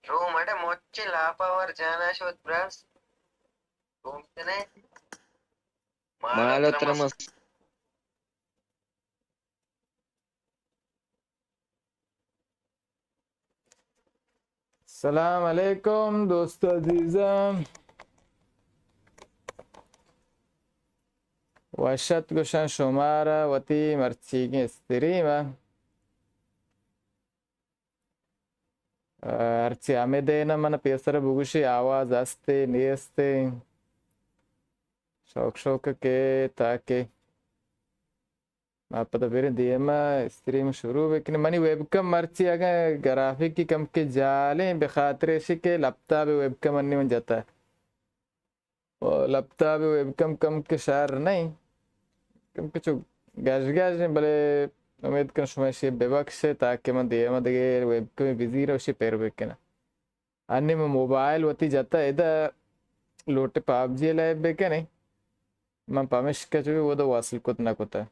Room अटे मोच्ची लापावर जाना शोध ब्रास रूम तने Maltan सलाम अलैकुम दोस्तों अजीज़ाम वशत गुशान शुमारा वती मर्ची की स्त्रीमा अर्ची आमेदेना मन पेसर बुगुशी आवाज आस्ते नियस्ते शौक के ताके आप तो फिर दियमा स्ट्रीम शुरू बेकने मनी वेबकम मर्ची अगर ग्राफिक की कम के जाले बेखातर से के लैपटॉप वेबकम अन्य में जाता है और लैपटॉप वेबकम कम के शार नहीं कम के चो गैस गैस ने भले उम्मीद कर शुमाशी बेबक्स से ताकि मैं दियमा दे वेबकम बिजी रहो शी पैर बेकना अन्य में मोबाइल वती जाता है इधर लोटे PUBG लाइव बेकने मैं पामिश का जो वो तो वासल कुतना कुता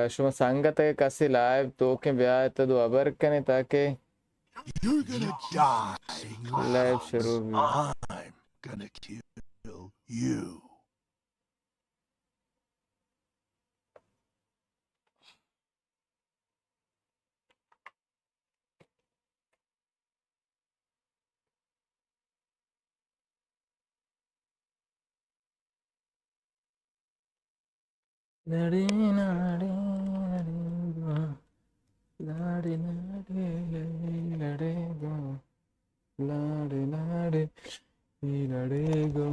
शुमा संगत है कासी लाइव तो के ब्याह तो दो अबर कने ताकि You're gonna die. लाइव शुरू भी I'm gonna kill you. लड़ी नाड़ी लड़ेगा लाड़ी नाड़ी लड़ेगा लाड़ी नाड़ी लड़ेगा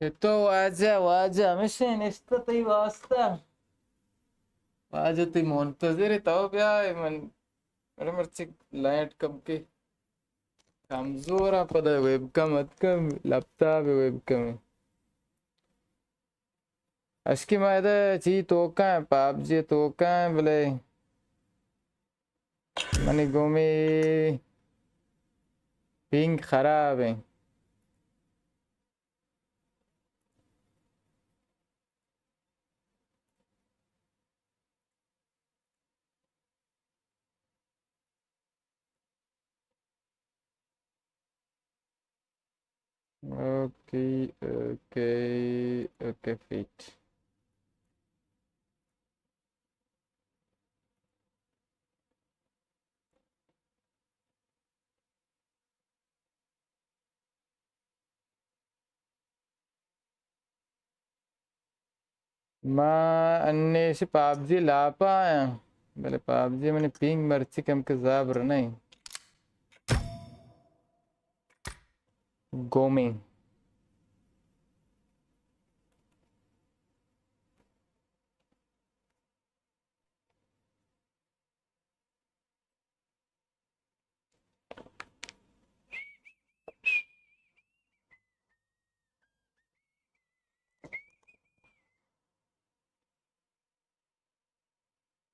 तो वाजा वाजा हमेशा निस्ता तई वास्ता वाजा तई मुंतज़िर तो ब्याह मन अरे मर्ची लाइट कब के कमजोर आ पदा वेबकम अतकम लैपटॉप वेबकम अश्की मायदा ची तोका PUBG तोका बोले मनी गोमी पिंग खराब है ओके ओके ओके फिट माँ अन्य से PUBG लापा आया बोले PUBG मैंने पिंग मर्ची कम के जाबर नहीं गोमी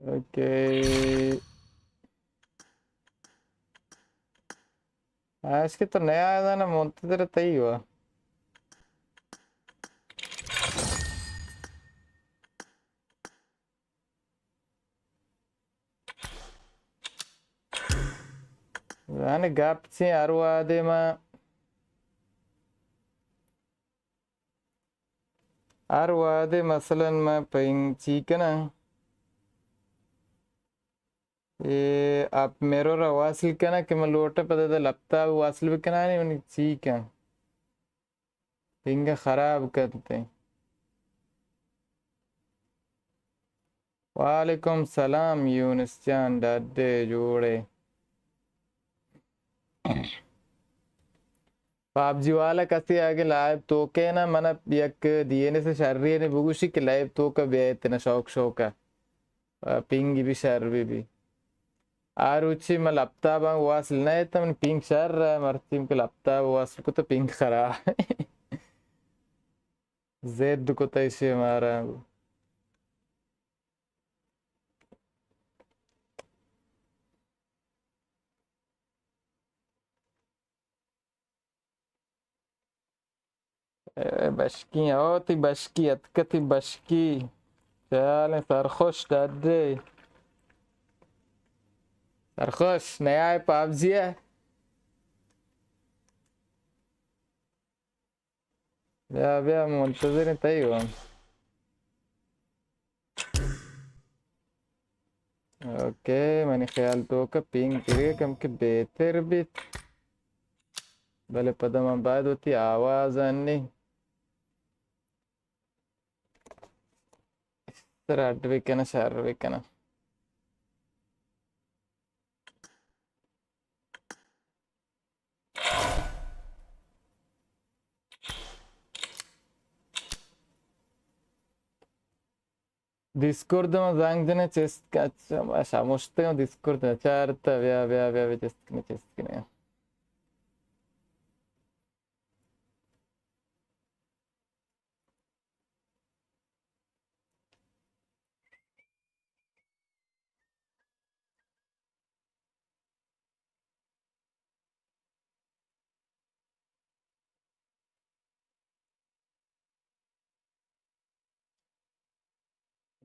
ओके आज के तो नया आया था ना मुंतज़िर तई हुआ यानी गप से अरुआ दे माँ अरुआ दे मसलन माँ पिंग चिकन ये आप मेरो वासल कना कि मैं लोटे पता था लपता वासल भी कना नहीं मैंने चिकन पिंग खराब करते हैं वालेकुम सलाम यूनुस जान दादे जोड़े PUBG वाला कसी आगे लाइव तो के ना मन यक दिए से शर्री ने बुगुशी के लाइव तो का बेत ना शौक का पिंग भी शर्री भी आरुचि mal laptop ang wasl na ito man ping shar martim ko laptop wasl ko to ping khara zed ko to ise mara bashki oti bashki atkati bashki chale sarkhosh dadde sarkhosh naya hai PUBG hai ya muntazir tayi ho okay मैंने ख्याल तो का ping करे कम के बेहतर भी भले पदम बाद होती आवाज आनी सर अड्विकना शार्विकना डिस्कॉर्ड में जांग जने चेस्ट का अच्छा समझते हो डिस्कॉर्ड चार वे चेस्ट किने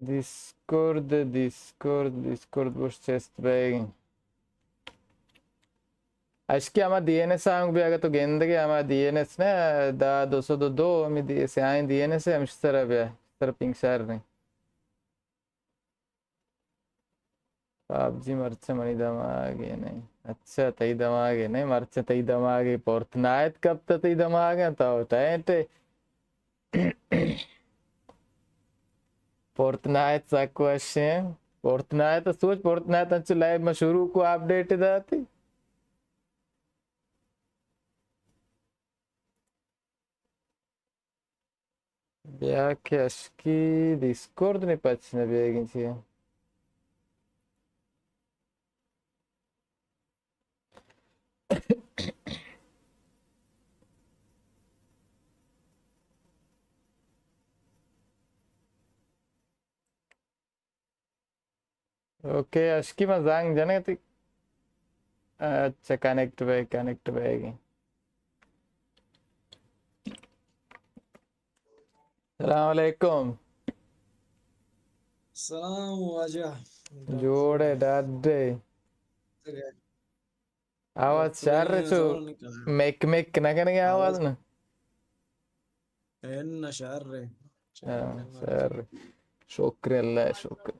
डिस्कॉर्ड बुश चेस्ट बैग अशकी आमा डीएनएस आंग भी आगे तो गेंद के आमा डीएनएस ने दा 202 में दी से आए डीएनएस है हमशतर भी सर पिंग शहर नहीं PUBG मर्चे मनी दमागे नहीं अच्छा तई दमागे नहीं मर्चे तई दमागे पोर्टनाइट कब तई दमागे तो टाइट पोर्टनाइट सा क्वेश्चन पोर्टनाइट तो सोच पोर्टनाइट अच्छे लाइव में शुरू को अपडेट दाती Belki aşkı Discord ne paçına bir ilginci. Okay aşkı mı zang जाने ती अच्छा कनेक्ट बैग सलाम अलैकुम सलाम वाजा जोड़े डाडे आवाज चार रहे छो मेक ना करने की आवाज ना एन शार रे सर शुक्र अल्लाह शुक्र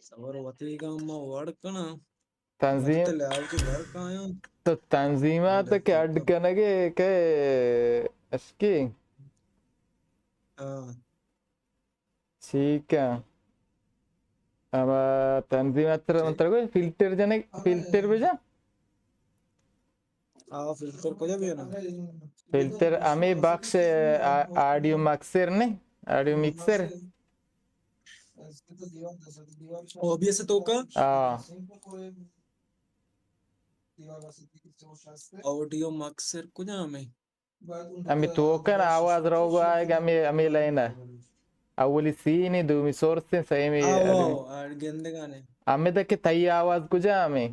सबर वती का अम्मा वड़कना तंजीम मरते ले आवची घर का आयो तो तंजीमात के अड करने के अशकी हां ठीक है अब तंजीमात मंत्र को फिल्टर जाने फिल्टर भेजा आ फिल्टर को जा भी ना फिल्टर आम्ही बॉक्स ऑडियो मिक्सर ने ऑडियो मिक्सर ओबीएस तो का ऑडियो मिक्सर को जा में आम्ही तो kan आवाज राव आएगा आम्ही लाइना अवली सीनी दूमी सोर्स से सही में आ गेंदे गाने आम्ही तक के तई आवाज को जा आम्ही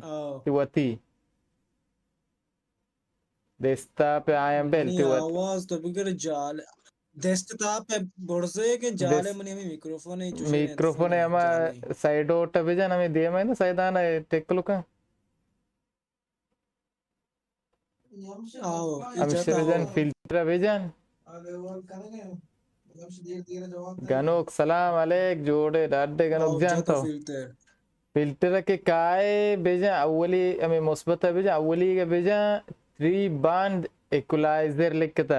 तिवती देस्ता पे आयम बेल नहीं आवाज तो बिगर जाल डेस्कटॉप पे बोर्से के जाले मनी में मिक्रोफोन है जो मिक्रोफोन है हम साइड ओट भेजा ना मैं दिए मैं ना साइडाना टेक लुका आओ हम शिरजन फिल्टर भेजन गनोक सलाम अलैक जोड़े डाडे गनोक जानता फिल्टर के काय भेजा अवली हमें मुस्बत भेजा अवली के भेजा 3 band equalizer लिखता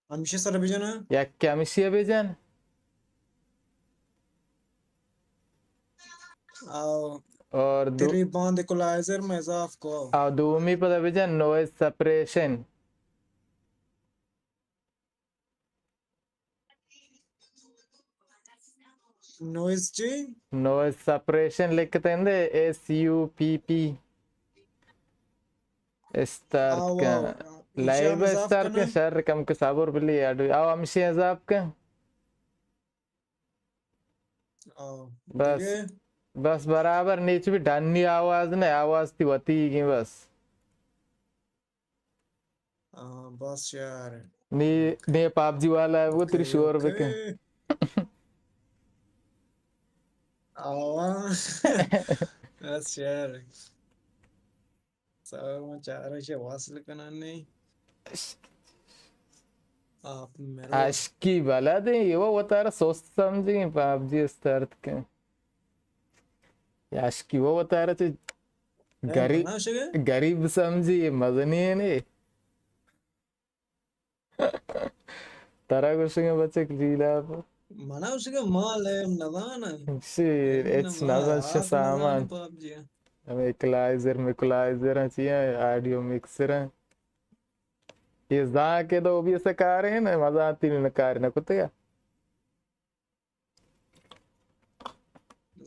हमशे सर भेजना या क्या मिशिया भेजन आओ और तेरी बांध इक्वलाइजर में इजाफ को दूमी पता बेजा नॉइज सेपरेशन नॉइज जी नॉइज सेपरेशन लिखते हैं SUPP स्टार्ट आओ का इंशाम लाइव इजाफ स्टार्ट करना का शहर कम के साबुर बिल्ली याद आओ अमशी अजाब का आओ बस दिगे बस बराबर नीचे भी ढन्नी आवाज नहीं आवाज थी वती की बस बस यार नी नी PUBG वाला है वो तेरी ओके शोर ओके पे आओ बस यार सब चार से वासल करना नहीं आप मेरे आशकी वाला दे ये वो बता रहा सोच समझी PUBG स्टार्ट के आशकी वो बता रहा थे मना शगे गरीब समझी ये मजा नहीं है नहीं तारा कुछ के बच्चे लीला मना शगे माल है नवाना shit इन्ना it's मा not just आप नवाना सामान पबजी हमें इक्वलाइजर चाहिए ऑडियो मिक्सर है ये जा के तो भी ऐसे कार है ना मजा आती नहीं ना कार ना कुत्ते का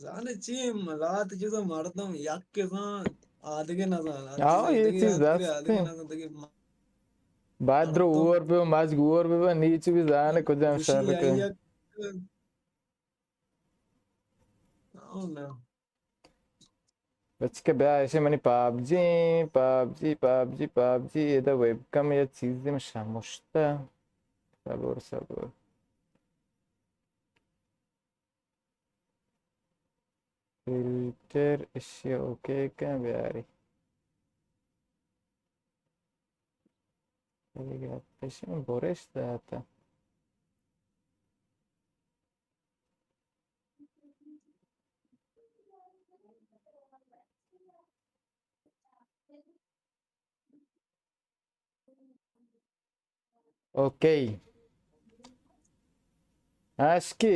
जाने ची मलात जो तो मरता हूँ याक के साथ आधे के ना जान आधे आओ से ये दगे चीज याद करे आधे दस्ते के ना जान दगे बादरो मरता ऊर हूँ पे माज गुर पे नीचे भी जाने कुछ हम ऋषि शहर के आई याक आओ ना बच के ब्याह ऐसे मैंने PUBG ये तो वेबकम ये चीजें में शामुश्ता सबर फिल्टर इश्य ओके क्या ब्यारी ये ऐसे में बोरेश था ओके आशकी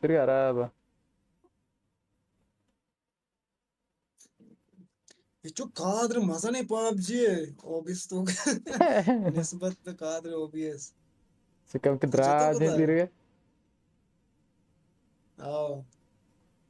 फिर खराब जो कादर मजा नहीं पबजी ओबीएस तो निस्बत कादर ओबीएस सिकम के अच्छा तो दराज पता नहीं है दिरे आओ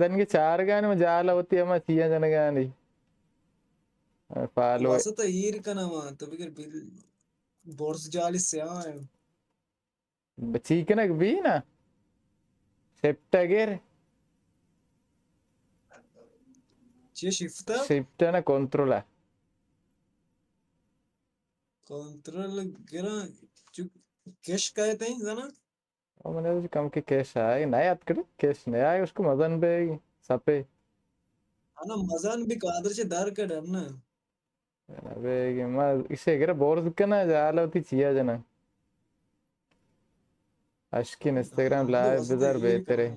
దానికి చారుగాని జాల అవుతాయి అమ్మ తీయజన గాని ఫాలో वसत ईर का नाम तो बिगर बिल बोर्स जाली से आए చీకనకు బీనా సెప్టగర్ चे शिफ्ट షిఫ్ట్ అన కంట్రోల్ कंट्रोल गिरा जो कैश कहते हैं जाना मैंने कम के कैश आए नया याद कर कैश नया है उसको मजन पे सपे अना मजान भी कादर से दार का डरना अबे मैं इसे अगर बोर्ड करना जाला होती चिया जना अश्की इंस्टाग्राम अंदर लाइव वसत बिजार ईर का बेहतर है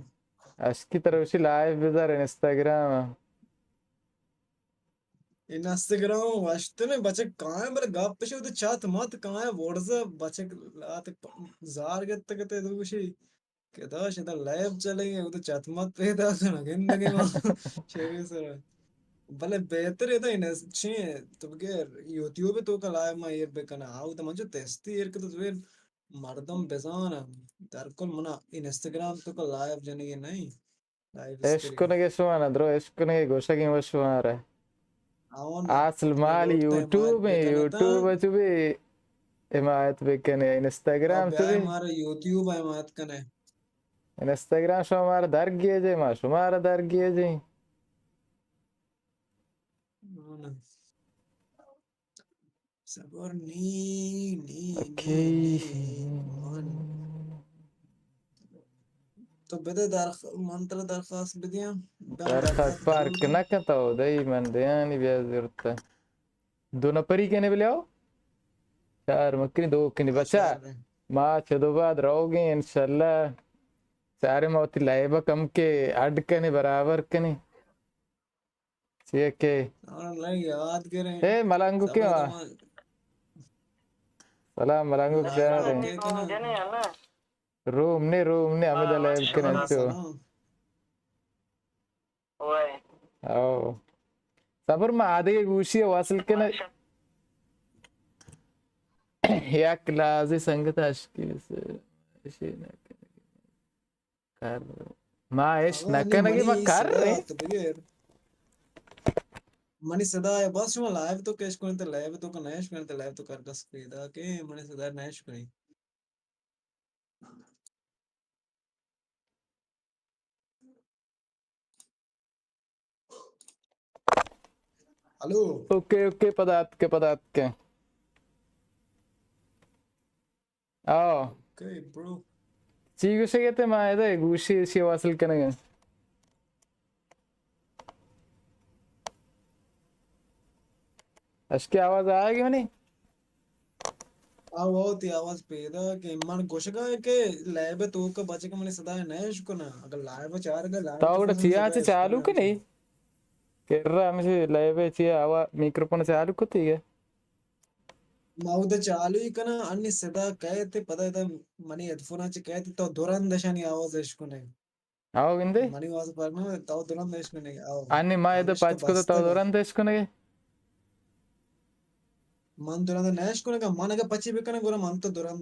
अश्की तरफ से लाइव बिजार इंस्टाग्राम इंस्टाग्राम वास्ते में बच्चे कहाँ है मेरे गप पे तो चात मत कहाँ है व्हाट्सएप बच्चे लात जार के तक ते तो कुछ कहता शायद लाइव चलेंगे वो तो चात मत पे था सुना जिंदगी में शेवी सर भले बेहतर है तो इन छे तो के यूट्यूब पे तो का लाइव में ये बेकना आओ तो मंजो तेस्ती ये के तो फिर मर्दम बेजान दरकुल मना इंस्टाग्राम तो का लाइव जने ये नहीं लाइव एशको स्ट्रीम ने कैसे माना द्रो एशको ने गोशा की मशहूर आ रहा है आओ ना आसल मैं माली लोट टाइम आज यूट्यूब में बेकना था यूट्यूब में भी हिमायत बेकने इंस्टाग्राम अब तो यार भी हमारा यूट्यूब है मत कने इंस्टाग्राम शो हमारा दर गिए जे माश हमारा दर गिए जे सबर नी ओके मान तो बदे दर मंत्र दरखास्त बिदिया बम दरखास्त दरखास्त पार्क करूंगा ना कहता हो दई मन दयानी ब्याज जरूरत है दो नपरी कहने भी ले आओ चार मक्खनी दो कनी बचा आशार माँ चलो बाद रहोगे इंशाल्लाह सारे मोती लाइबा कम के अड कने बराबर कने सी के लाइक याद करें ए मलंगू सब क्यों आ तमा सलाम मलंगू जा लाइव रहे ओके कना रूम ने हमें द लाइव के सलाम नंचो सलाम आओ सबर में आधे गुशी वासल के न या क्लास संगत अश्की से कर माएश Ni नकनगी money मैं कर sada रहे tabiger money sada ya bas cuma live to cash kunte live to kan nash kunte live to kar das krida ke money sada nash kuni hello okay पदात के आओ okay bro Chegu से कहते माँ इधर गुशी सी वासल करेंगे अश्की आवाज आएगी मनी आवाज पैदा के मन गोशगा के live to का बच्चे का money sada nash kuna अगर live चार का live तो to अगर kan चिया sada से isko चालू के nash नहीं कर रहा हमें से लाइव है चिया आवाज मिक्रोफोन चालू करती है माउद चालू ही कना अन्य sada कहते पता है money headphone च कहते तो दुरान दशानी आवाज isko नहीं आओ बिंदे money was पर ना तो दुरान isko नहीं आओ अन्य माँ इधर अनिष्ट पाँच को तो बस्ता का दौरान देश को नहीं मन दुरान nash kune का मन का पची बिकने गोरा मन तो दुरान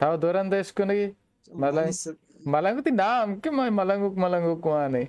ताऊ दौरान देश को नहीं money मलंग मलंग तो नाम के मैं मलंगू को आने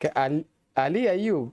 के अली अय्यूब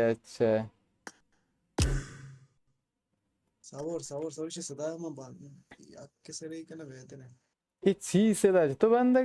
अच्छा सावर से सदा मैं बाल याक के सरे कना वेते ने ये चीज से दाज तो बंद है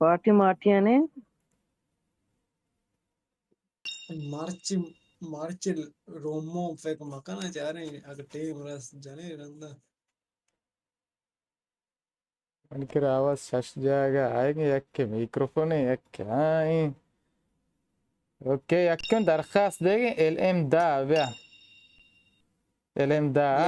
पार्टी मार्टिया ने मार्च मार्च रोमो फेक मकाना जा रहे हैं अगर टीम रस जाने रंदा उनके आवाज शश जाएगा आएंगे एक के मिक्रोफोन है एक क्या है ओके एक क्यों दरखास्त देंगे एलएम दा व्या एलएम दा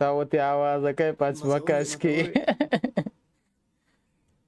तावती आवाज है के पांच वकाश की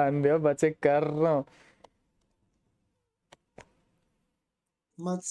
अंधे बच्चे कर रहा हूँ मत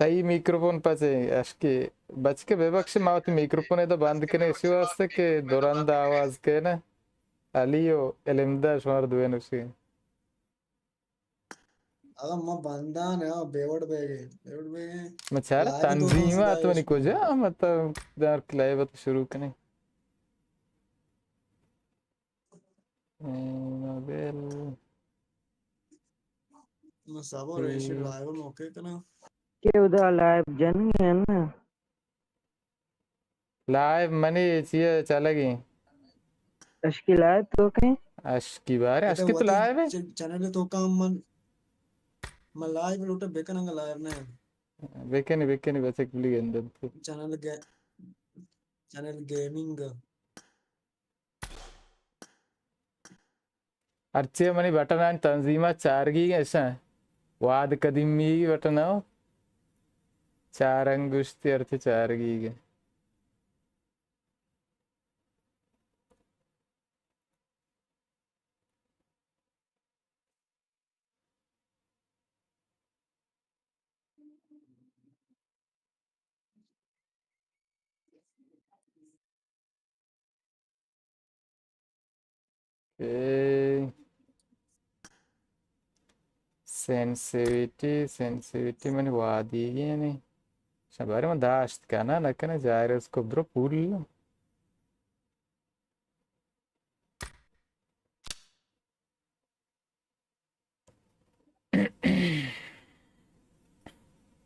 ताई मिक्रोफोन पाचे अश्के बच के बेबक्श मावती मिक्रोफोन है तो बंद करने इसी वास्ते के दौरान दा आवाज के ना अलियो एलएम दा शुमार दुए नुसी अगर मैं बांधा ने बेवड़ बेगे मचार लाइव तो कम तंजीम सदा आत्मा isko निको जा मतलब दार क्लाइव तो शुरू करने बेल मैं सावर ऐसे लाइव मौके कना के उधर लाइव जन है ना लाइव मनी चाहिए चलेगी तश्कीलात तो कहीं अश्की बारे इधर अश्की तो वती लाइव है चैनल तो काम मैं लाइव लूटा बेकना लाइव ने बेके नहीं बच्चे कुली अंदर तो चैनल गे चैनल गेमिंग अर्चे मनी बटन आन तंजीमा चारगी ऐसा वाद कदीमी की बटन आओ चार अंगुश्ती अर्चे चारगी के सेंसिटिविटी मैंने वादी ही नहीं शबारे में दाश्त करना ना करना जा रहे उसको ब्रो पूल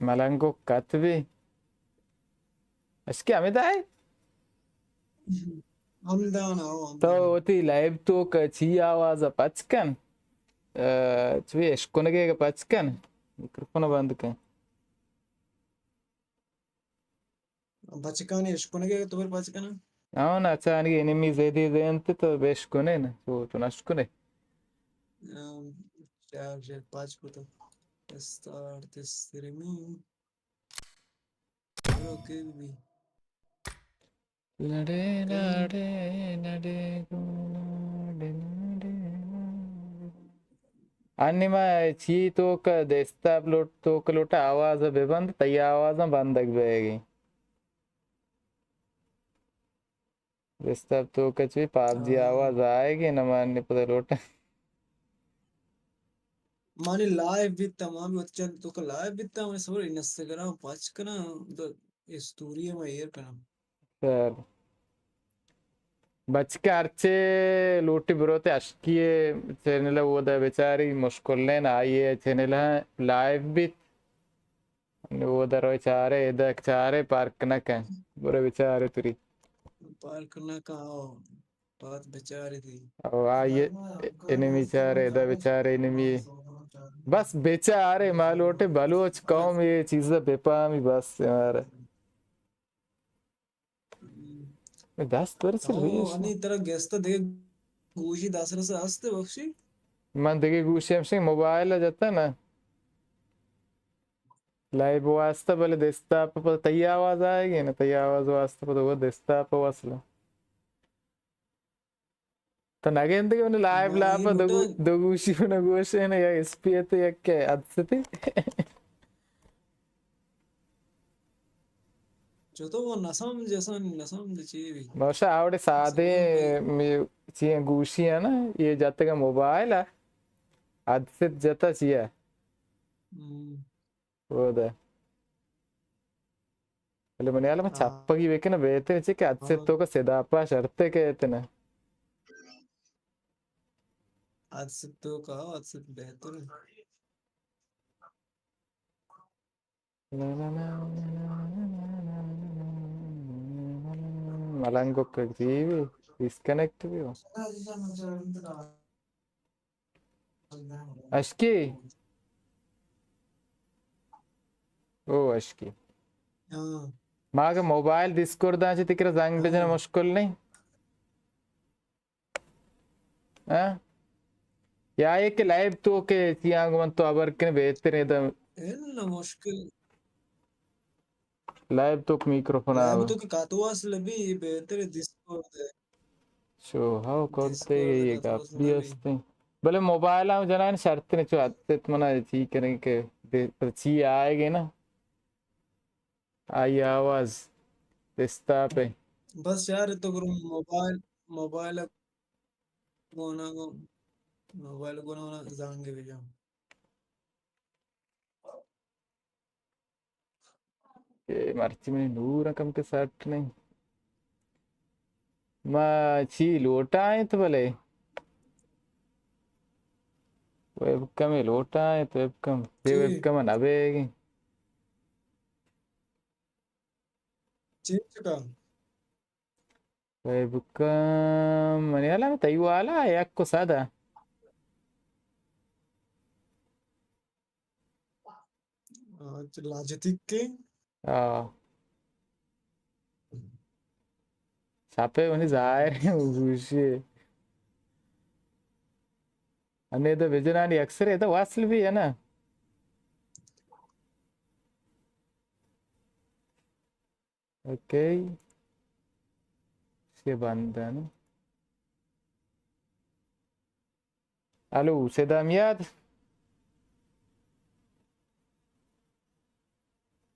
मलंगो कतवी इसके हमें दाए हम दान आओ हम तो दान होती लाइव तो कची आवाज पचकन चुए इश्कोनगे पचकन मिक्रोफोन बंद कर बचकाने इश्कुने तुम्हारे बचकाना అవునా చానికి ఎనిమిస్ ఏది ఇది అంతే తో వేసుకునే తో నచ్చుకునే चार चार पाँच को तो start this streaming okay भी లడే कहीं లడే లడే లడే లడే अन्य ची तो का देस्ता लोट तो का लोटा आवाज बेबंद तय आवाज बंद लग जाएगी देस्ता तो का ची PUBG आवाज आएगी न मानने पता लोटा मानी लाइव भी तमाम बच्चन तो का लाइव भी तमाम सब इंस्टाग्राम पाँच का ना तो स्टोरी में एयर करना सर बच के अर्चे लोटी बरोते अश्किये चैनल वो दा बेचारी मुश्किल ने ना ये चैनल लाइव भी वो दा रोई चारे इधर चारे पार्क ना क्या बुरे बेचारे तुरी पार करना कहाँ बात बेचारी थी और आये एनिमी चारे इधर बेचारे एनिमी बस बेचारे मालूटे बलूच कौम ये चीज़ बेपामी बस यार दस वर्ष हुई तो अन्य तरह गेस्ट तो देख गुशी दासरा से हंसते बख्शी मन देखिए गुस्से में मोबाइल जाता ना लाइव वास्ता पहले देस्ता पर तय आवाज आएगी ना तय आवाज वास्ता पर वो देस्ता पर वसला तो नगेंद्र के उन्हें लाइव माँ ये लापा लोटा दो गुशी उन्हें गुस्से ने या एसपी तो या क्या अद्सती जो तो वो नसम जैसा नसम चाहिए भी मौसा आवड़े सादे नसम भाई में चीज़ गुशी है ना ये जाते का मोबाइल है अद्सत जाता चाहिए वो दे पहले मैंने यार मैं छापा की वेके ना बेहतर है कि अद्सत तो का सिदापा शर्ते कहते ना आज से तो कहा आज से बेहतर है मलंगो का जीवी डिस्कनेक्ट भी हो अश्की ओ अश्की हाँ माँ का मोबाइल डिस्कॉर्ड दांचे तिकरा जंग बेचना हाँ मुश्किल नहीं हाँ या एक लाइव तो के चियांग मन तो अबर के बेहतर है तो इन मुश्किल लाइव तो मिक्रोफोन लाइव आवे तो कि कातुआस लबी बेहतर है शो हाउ करते डिस्कॉर्ड ये कातुआस काफी लबी हस्ते भले मोबाइल आम जना शर्त ने चो आते मना ठीक करें के पर ची आएगी ना आई आवाज रिश्ता पे बस यार तो करूँ मोबाइल मोबाइल कोना को मोबाइल कोना ना जाएंगे भी जाऊँ ये मर्ची में नूर कम के साथ नहीं माँ ची लोटा है तो भले वेबकम है लोटा है तो वेबकम ये ची वेबकम ना बेगी चेंज चुका वेबकम मने वाला में तई वाला है एक को सादा लाजतिक के आ छापे उन्हें जाए उसे अन्य तो विजनानी अक्सर है तो वासल भी है ना ओके से बंधन अलू से दामियाद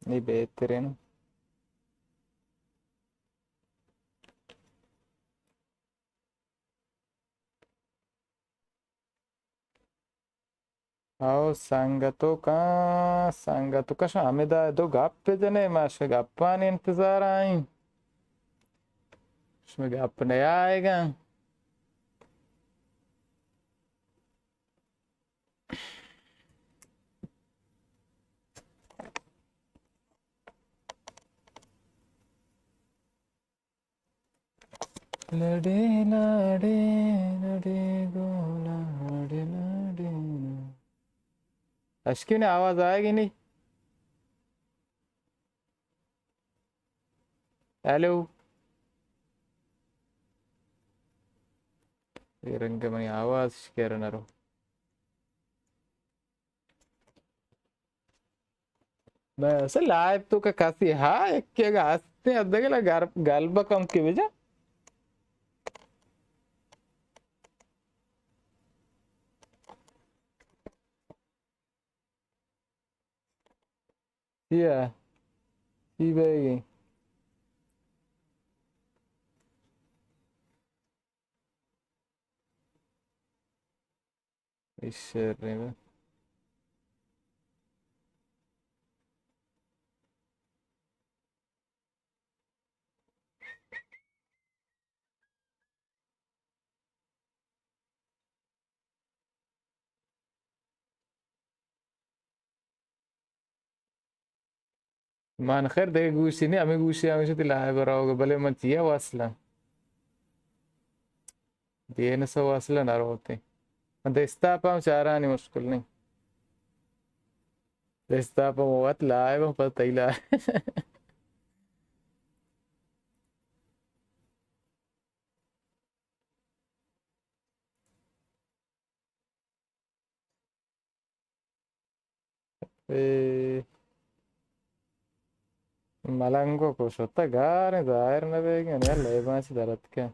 नहीं बेहतर है ना आओ संगतो का शामिल है दो गप्पे जने माशे गप्पाने इंतजार आई उसमें गप नहीं आएगा लड़े लड़े लड़े गो लड़े लड़े अश्की ने आवाज आएगी नहीं हेलो ये रंग मनी आवाज केरनरो मैं असे लाइव तो का कासी हा एक के गास्ते अदगला गलबा कम के बेजा या ई बेगी ईश्वर रे मान खैर दे गुशी ने हमें गुशी हमें से लाइव राव भले मत ये वासला देने से वासला ना रोते दस्तापम चारानी मुश्किल नहीं दस्तापम वत लाइव पता ही ला ए मलंगो कुछ होता गारे जाहिर न बेगे यार लेबा से दरद के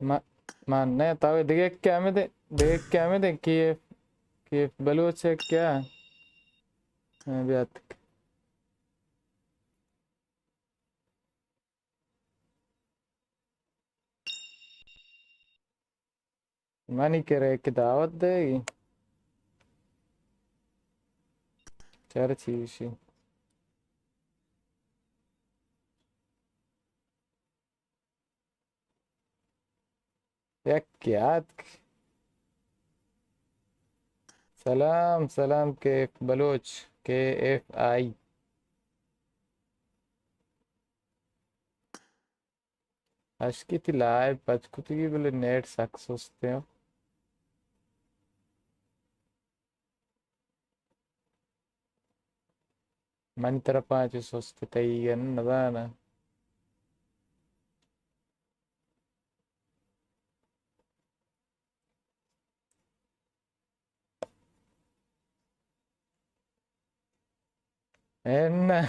मा मानने तावे देख क्या में दे कि बलूच है क्या मैं भी आत मानी के रहे कि दावत देगी चार चीज़ या क्या सलाम सलाम के बलोच के एफ आई अशकी थी लाइव पचकुती की बोले नेट सक्सेस थे मन तरफ पाँच सोचते तई नदाना एन्ना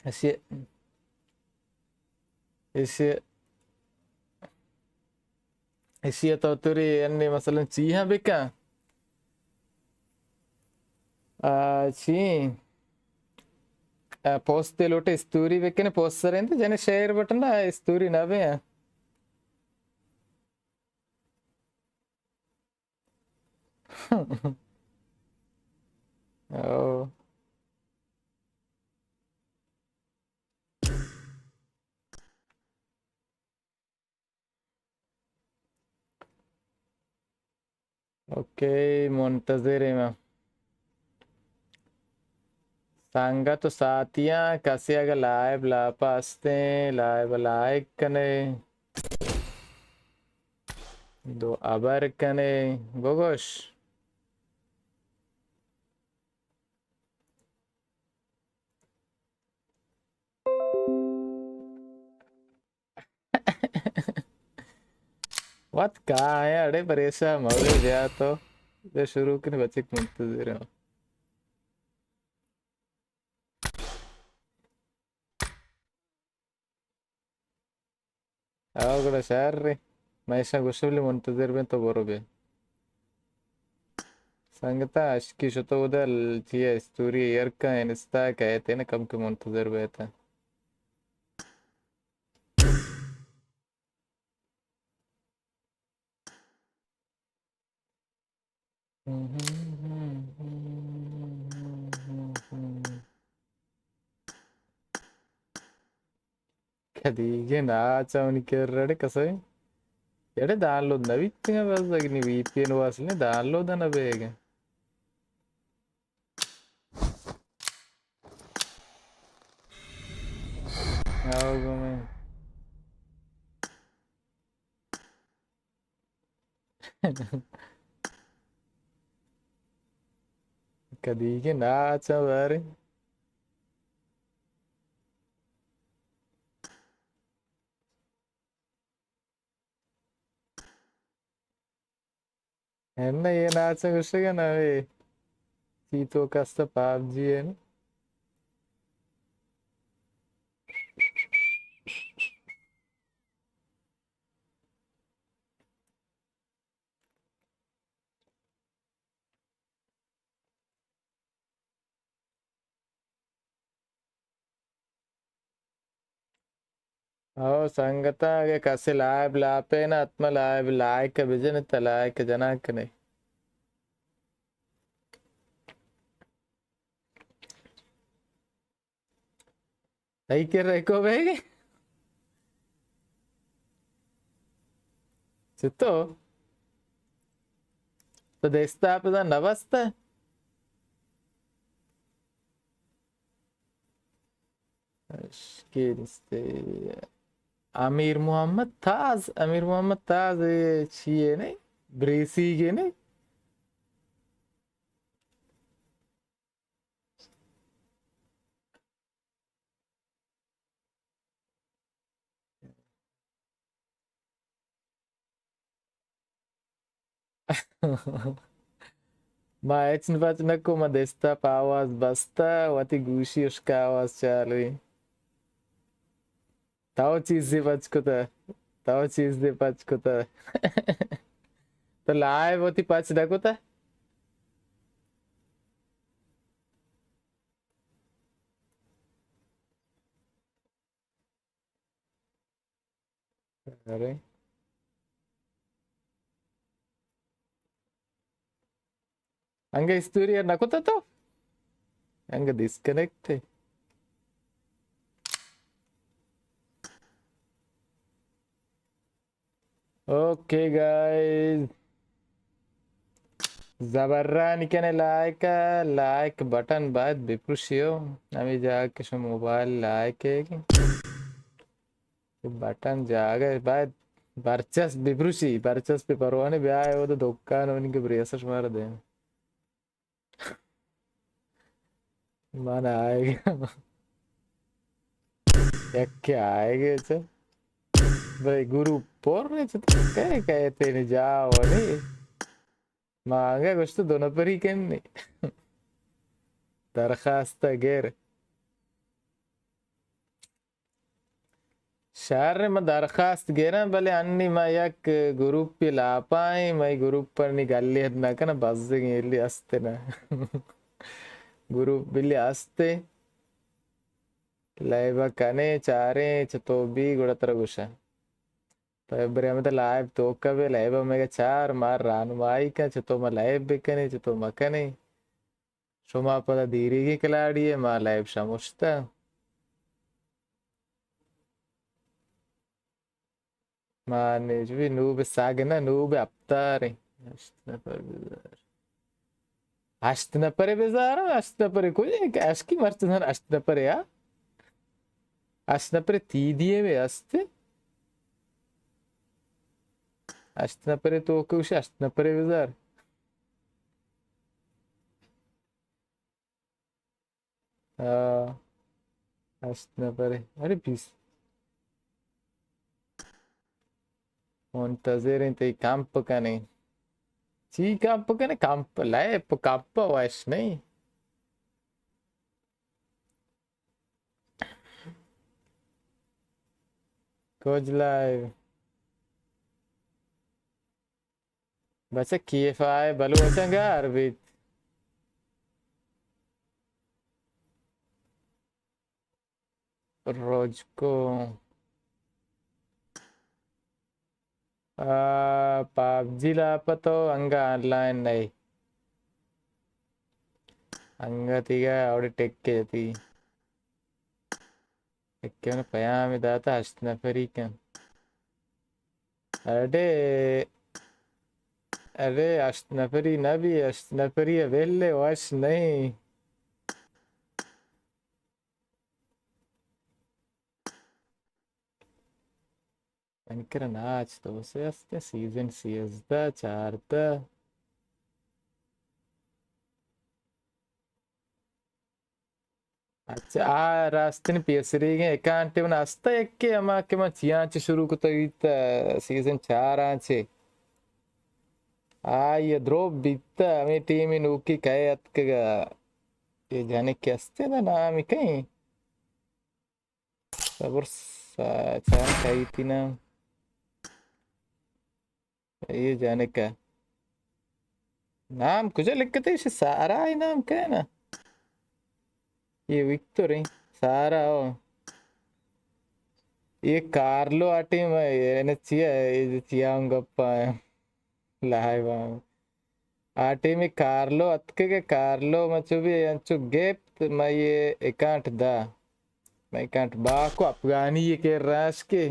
ऐसे ऐसे ऐसे तो तुरी अन्य मसलन चीहा बिका ची पोस्ते लोटे स्टोरी बेकने पोस्ट सरेंते जने शेयर बटन ना स्टोरी ना बे ओ ओके मुंतज़िर मैं सांगा तो साथियां कैसे अगर लाइव ला पास्ते लाइव लाइक कने दो अबर कने गोगोश What कहाँ है अरे परेशान मौले गया तो ये शुरू के बच्चे मुंतज़िर हैं आओ कड़ा शहर रे मैं ऐसा गुस्से मुंतज़िर में तो बोरो बे संगता अश्की शतो उधर थी स्टोरी यार का इंस्टा कहते ना कम के मुंतज़िर बैठा कदीगे ना चावनी कर रहे कसं एडे दानलो नवीत्तिंग बस अग्नि VPN वासले दानलो दना बेगे आओ गो मैं कदी के नाच बारे එන්න ඒ නාච කුෂක නවේ සීතෝ කස්ත පාබ්ජියෙන් आओ संगता के कसे लाइव लापे ना आत्मा लाइव लाइक बिजन तलाइक जनाक नहीं सही कर रहे को बेगे चित्तो तो देस्ता आप दा नवस्ता किसते अमीर मोहम्मद ताज ये छिए नहीं ब्रेसी के नहीं मैच नको मैं देस्ता पावाज बस्ता वती गुशी उसका आवाज चालू ताव चीज दे पचकोता तो लाइव होती पच डकोता अरे अंग हिस्टोरिया नकोता तो अंग डिस्कनेक्ट है ओके गाइस जबर्रानी के लाइक बटन बाद बिपुशियो अभी जाके शो मोबाइल लाइक है कि बटन जागे बाद बर्चस बिपुशी बर्चस पे परवाने भी आए वो तो दुकान उनके ब्रेसस मार दे मन आएगा क्या आएगा अच्छा भाई गुरु पोर रहे थे क्या कहते नहीं जाओ नहीं मांगा कुछ तो दोनों पर ही कहने दरखास्त गेर शहर में दरखास्त गेरा भले अन्नी मैं एक ग्रुप पे ला पाए मैं ग्रुप पर निकाल ना करना बस ये अस्ते ना ग्रुप बिल्ली अस्ते लाइव कने चारे चतोबी गुड़तर गुशा तो इब्रे में तो लाइव तो कभी लाइव में चार मार रानुमाई का चतो मैं लाइव बिकने चतो मकने शोमा पता धीरे की खिलाड़ी है मार लाइव शामुश्ता माने जो भी नूब सागना नूब अप्तारे अष्टन परे बेजार अष्टन परे कोई कैश की मर्चन अष्टन परे या अष्टन परे तीदिये में अस्ते अष्टन परे तो कुछ अष्टन परे बेजार अष्टन परे अरे बीस मुंतज़िर इंतज़ार कैंप का नहीं ची कैंप का नहीं कैंप लाए कैंप वाश नहीं कुछ लाइव बच्चा किए फाय बलू बच्चा अरबी रोज को पबजी लापतो अंग ऑनलाइन नहीं अंग तीगा और टेक के थी क्यों पयामी दाता अष्टना फरी क्या अरे अरे अष्टना फरी नबी अष्टना फरी वेल्ले वाश नहीं भयंकर नाच तो से असते सीजन सीएसदा चारदा अच्छा आ रास्ते ने पीएसरी के एकांटे में नास्ता एक के अमा के मैं चियांच शुरू को तो इतना सीजन 4 आंचे आ ये ड्रॉप बिता हमें टीम इन उकी कहे अत के ये जाने क्या असते ना नाम कहीं सबर चार कही थी ना ये जाने का नाम कुछ लिखते थे इसे सारा ही नाम क्या है ना ये विक्टर है सारा हो ये कार्लो आटी में ये ने चिया गप्पा लाइव आटी में कार्लो अतके के कार्लो मचु भी अंचु गेप मैं ये एकांट दा मैं एकांट बाको अफगानी ये के राश के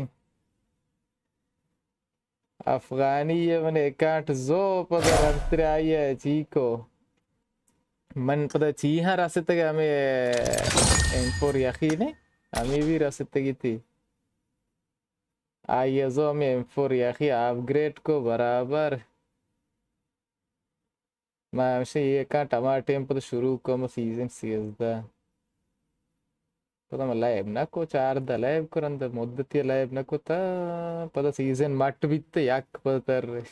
अफगानी ये मैंने एकांट जो पता रंत्र आई है चीको मन पता चीहा रास्ते तक हमें M4 यकीन है हमें भी रास्ते की थी आइए जो हमें M4 यकी अपग्रेड को बराबर मैं हमेशा ये का टमाटे में पता शुरू को मैं सीजन सीजदा पता मैं लाइव ना को चार द लाइव करंद मुद्दती लाइव ना को ता पता सीजन मट बित्ते याक पता तर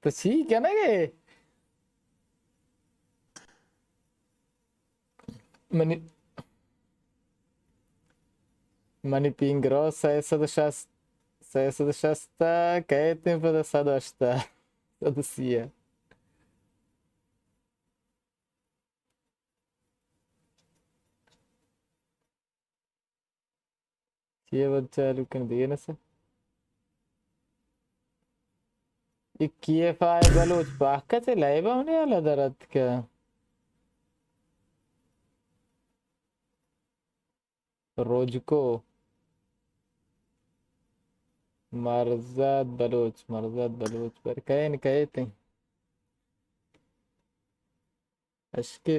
तो ठीक है ना के मनी मनी पिंग रो Sesta कहते हैं पता सदस्ता सदस्य ये बच्चा लुकन दिए ना सर ये किए फाय बलोच बाका से लाइव होने वाला दरद क्या रोज को मर्जाद बलोच पर कहे नहीं कहे थे अशके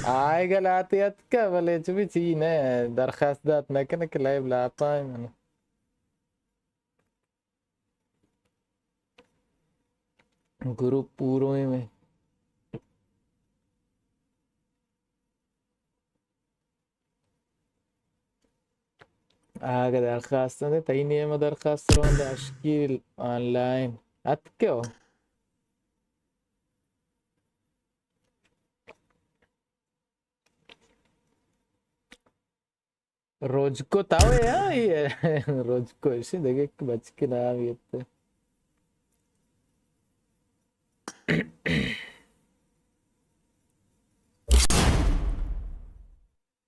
आएगा लाते अत का भले चुभी चीन है दरखास्त दात मैं कहना कि लाइव ला पाए मैंने ग्रुप पूरों में आगे दरखास्त ने तई नियम दरखास्त रोंद अश्कील ऑनलाइन अत क्यों रोज को तावे यार ये रोज को इसे देखे कि बच के नाम ये तो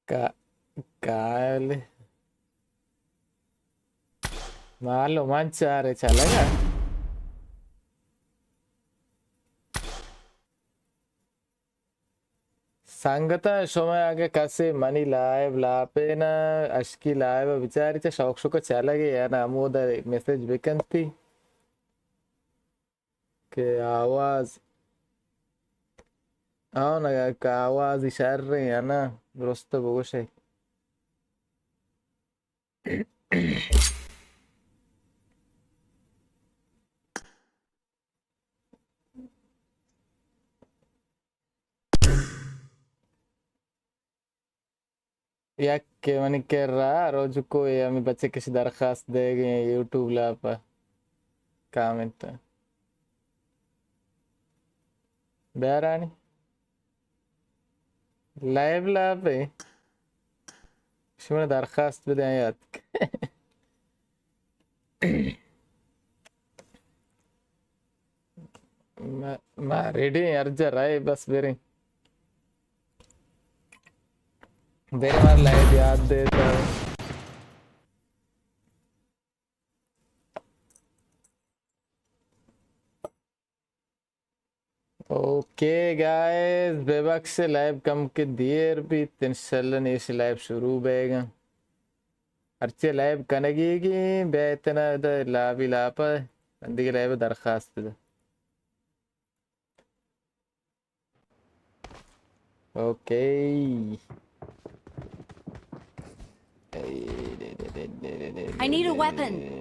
का काले मालो मंच आ रहे चलेगा संगता समय आगे कैसे मनी लाइव लापे ना अश्की लाइव बिचारी चा शौक शौक चला गया ना मोदा मैसेज बेकन थी के आवाज आओ ना का आवाज इशार रही है ना दोस्त बोश है या के मन कर रहा रोज को ये हमें बच्चे किसी दरखास्त देंगे यूट्यूब ला पर कमेंट बेरानी लाइव ला पे शुरू दरखास्त भी दें याद मैं रेडी अर्जर आए बस बेरे बार लाइव याद देता है ओके गाइस बेबक से लाइव कम के देर भी इंशाल्लाह ने इसे लाइव शुरू बेगा अर्चे लाइव कनेगी की बेतना लाभी लापा अंदी के लाइव दरखास्त Okay. I need a weapon.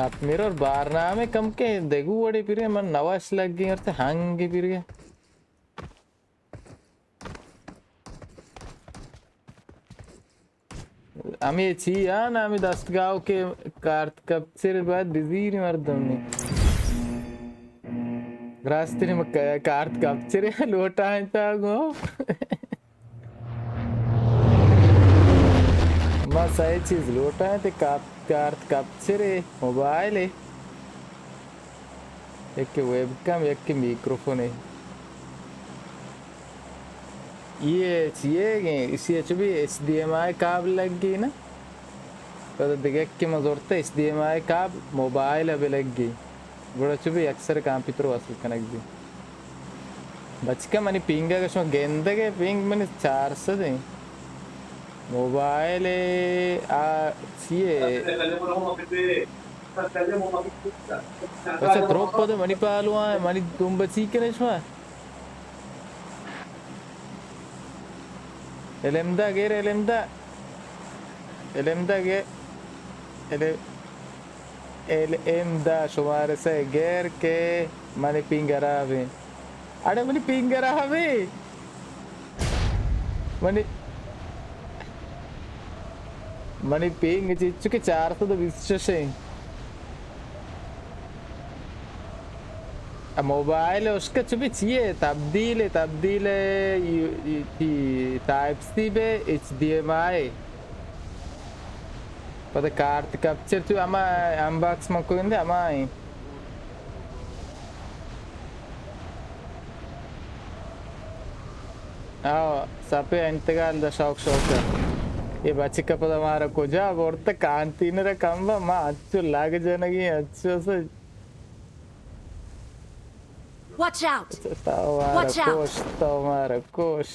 आप मेरे और बारना में कम के देखो बड़े फिर मन नवाश लग गई और से हांगे फिर गए आमी चिया ना आमी 10 गाँव के कार्ड कब से बाद बिजी नहीं मर्दों ने रास्ते में कार्ड कब से लोटा है तागो बस ये चीज लोटा है ते कार्ड कैप्चर है मोबाइल है एक के वेबकैम एक के मिक्रोफोन है ये चाहिए इसी अच्छे भी HDMI काबल लग गई ना तो देखे कि मज़ोरता HDMI काब मोबाइल अभी लग गई बड़ा अच्छे भी अक्सर कंप्यूटर वासल कनेक्ट भी बच्चा मनी पिंगा का शो गेंदा के पिंग मनी 400 दे मोबाइल चाहिए अच्छा ड्रॉप पद मनी पालुआ मनी तुम बची के नहीं छुआ elemda ge elemda shumare se ger ke mani pingara have ade mani pingara have money ping चुके 420 से मोबाइल उसका चुपी चाहिए तब्दील टाइप सी पे HDMI पता कार्ड कैप्चर तू अमा अनबॉक्स में कोई नहीं अमा सापे इंतकाल द शौक ये बच्चे का पता हमारा कुजा और तक कांती ने रकम माँ अच्छो लाग जाना कि अच्छो से Watch out! हमारा कोश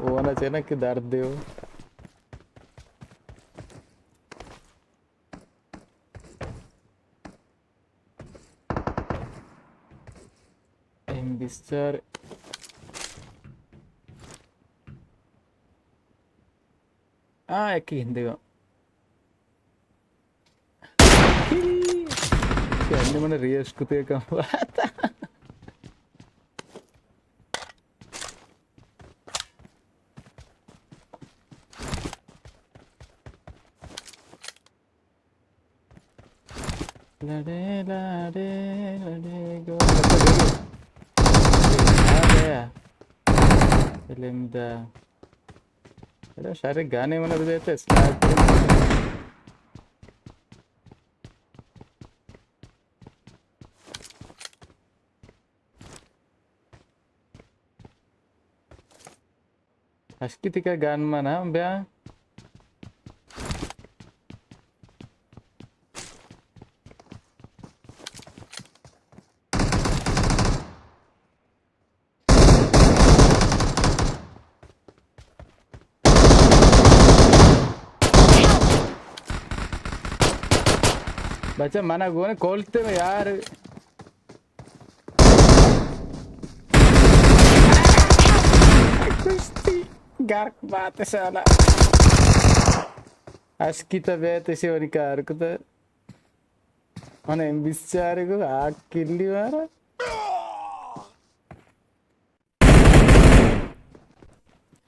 वो ना चाहिए ना कि दर्द दे एम्बिस्टर एक ही हिंदी में अन्य मैंने रियश कुत्ते का बात लड़े गो फिल्म अरे सारे गाने मैंने बजाए थे Aski tika gan mana bia बच्चा मना गोने खोलते में यार गार्क बात है साला आस्की तबीयत ऐसे वाली कार को तो उन्हें बिचारे को आग किल्ली मारा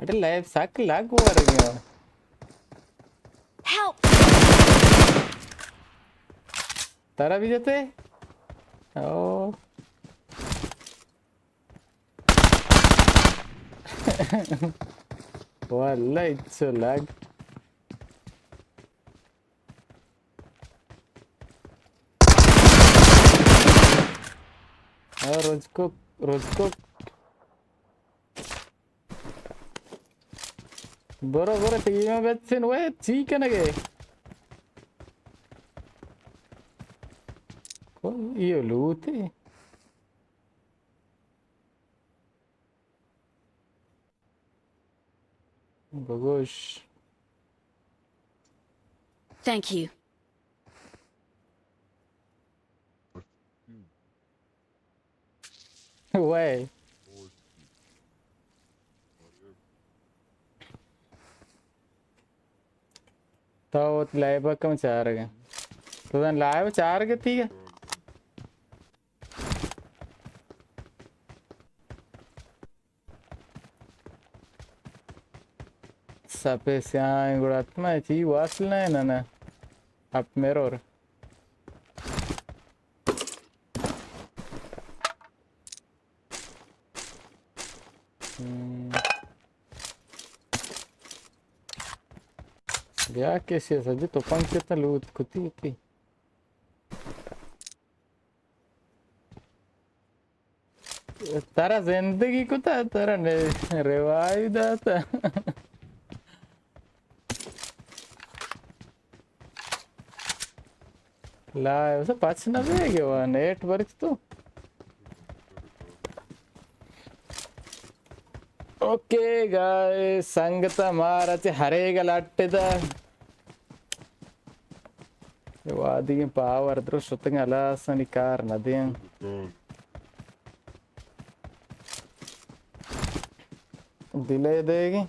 अरे लाइफ साक लाग हुआ रहा है Help! तारा भी जाते ओ वाला इच्छो लाग और रोज को बरो टीवी में बच्चे वे ठीक है ना के ये लूट है बगोश Thank you. Way. तो लाइव कम चार गए तो लाइव चार के थी सपे स्यां गुड़ात में ची वासल ना ना अब मेरे और क्या कैसे सजी तो पंख इतना लूट कुती थी तारा जिंदगी को था तारा ने रिवाइव दाता ला ऐसा 95 है क्या वो नेट वर्क तो ओके गाइस संगत मारा चे हरेगा लाट्टे दा ये वादी के पावर दृश्य तंग अलासनी कार नदियां डिले देगी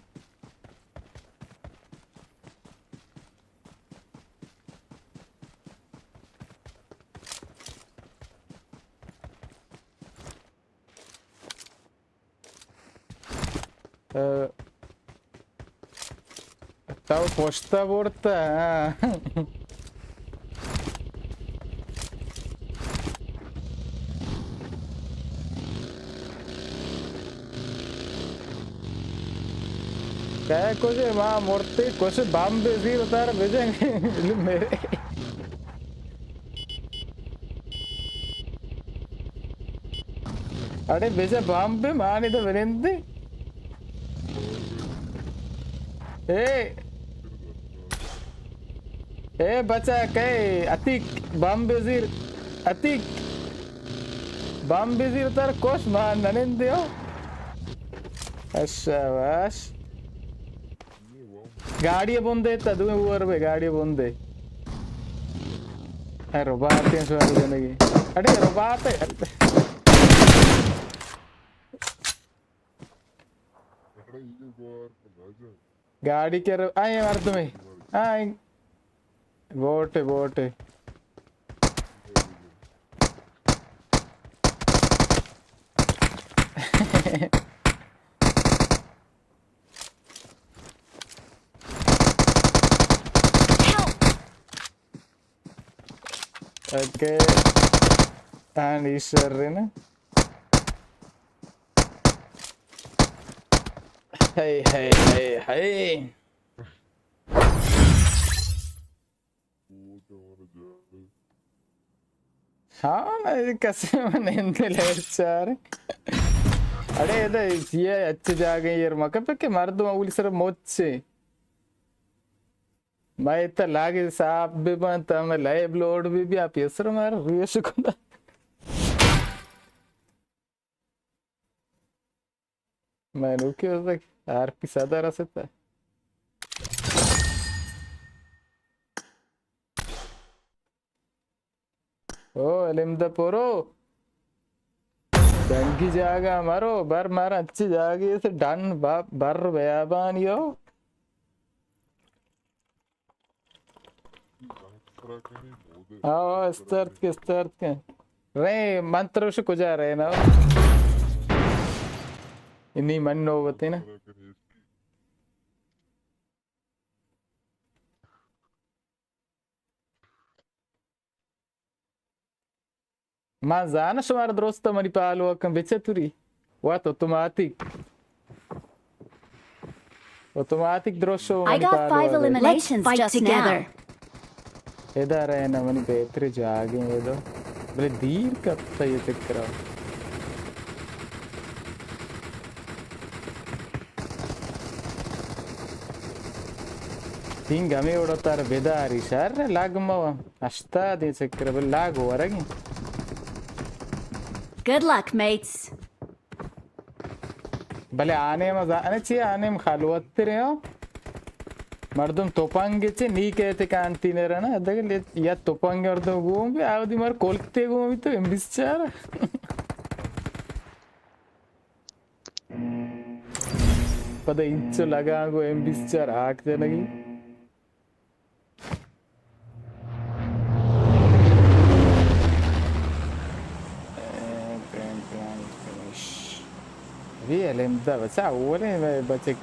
ताऊ पोस्ता बोलता क्या कुछ वहाँ मूर्ति कुछ बम बेजी बता रहे भेजेंगे मेरे अरे भेजा बम पे मानी तो विनती ए बच्चा कहे अतिक बम बेजीर अतिक बम बेजीर उतर कोश मान ननिंदे हो अच्छा वाश गाड़ी बंदे तदु में ऊपर पे गाड़ी बंदे है रोबाते हैं स्वागत करने की अरे रोबाते गाड़ी के आए मार तुम्हें आए बोटे बोटे ओके and ईश्वर ना hey hey hey hey हाँ ना ये कैसे मनेंगे लेचार अरे ये अच्छे जागे यार मकर पे के मार दो उली सर मौत से मैं इतना लागे साफ भी बनता मैं लाइव लोड भी आप ये सर मार रुए शुक्र मैं रुके हो सक आरपी सादा रहा सकता ओ लिम्दा पोरो डंकी जागा मारो बार मारा अच्छी जागी से डन बार बयाबान यो आओ स्टार्ट के रे मंत्र से कुछ आ रहे ना इन्हीं मन नो होते ना मां जाना शुमार दोस्त मरी पालो कम बेचे तुरी वात automatic द्रोशो I got 5 eliminations just now. इधर है ना मनी बेहतर जागे ये दो बड़े दीर कब तक ये चक्कर तीन गमे उड़ता रहा बेदारी शहर लाग मवा अष्टा दिन चक्कर बल लाग हो रहा है Good luck, mates. भले आने में चाहिए आने में खालूत रहे हो मर्दम तोपांगे चे नी कहते कांटी ने रहा ना अदर ले या तोपांगे और तो घूम भी आवधी मार कोलते घूम भी तो एम्बिस्चार पता इंचो लगा को एम्बिस्चार आग ते लगी भी एलेम्दा बचा वो ने बचे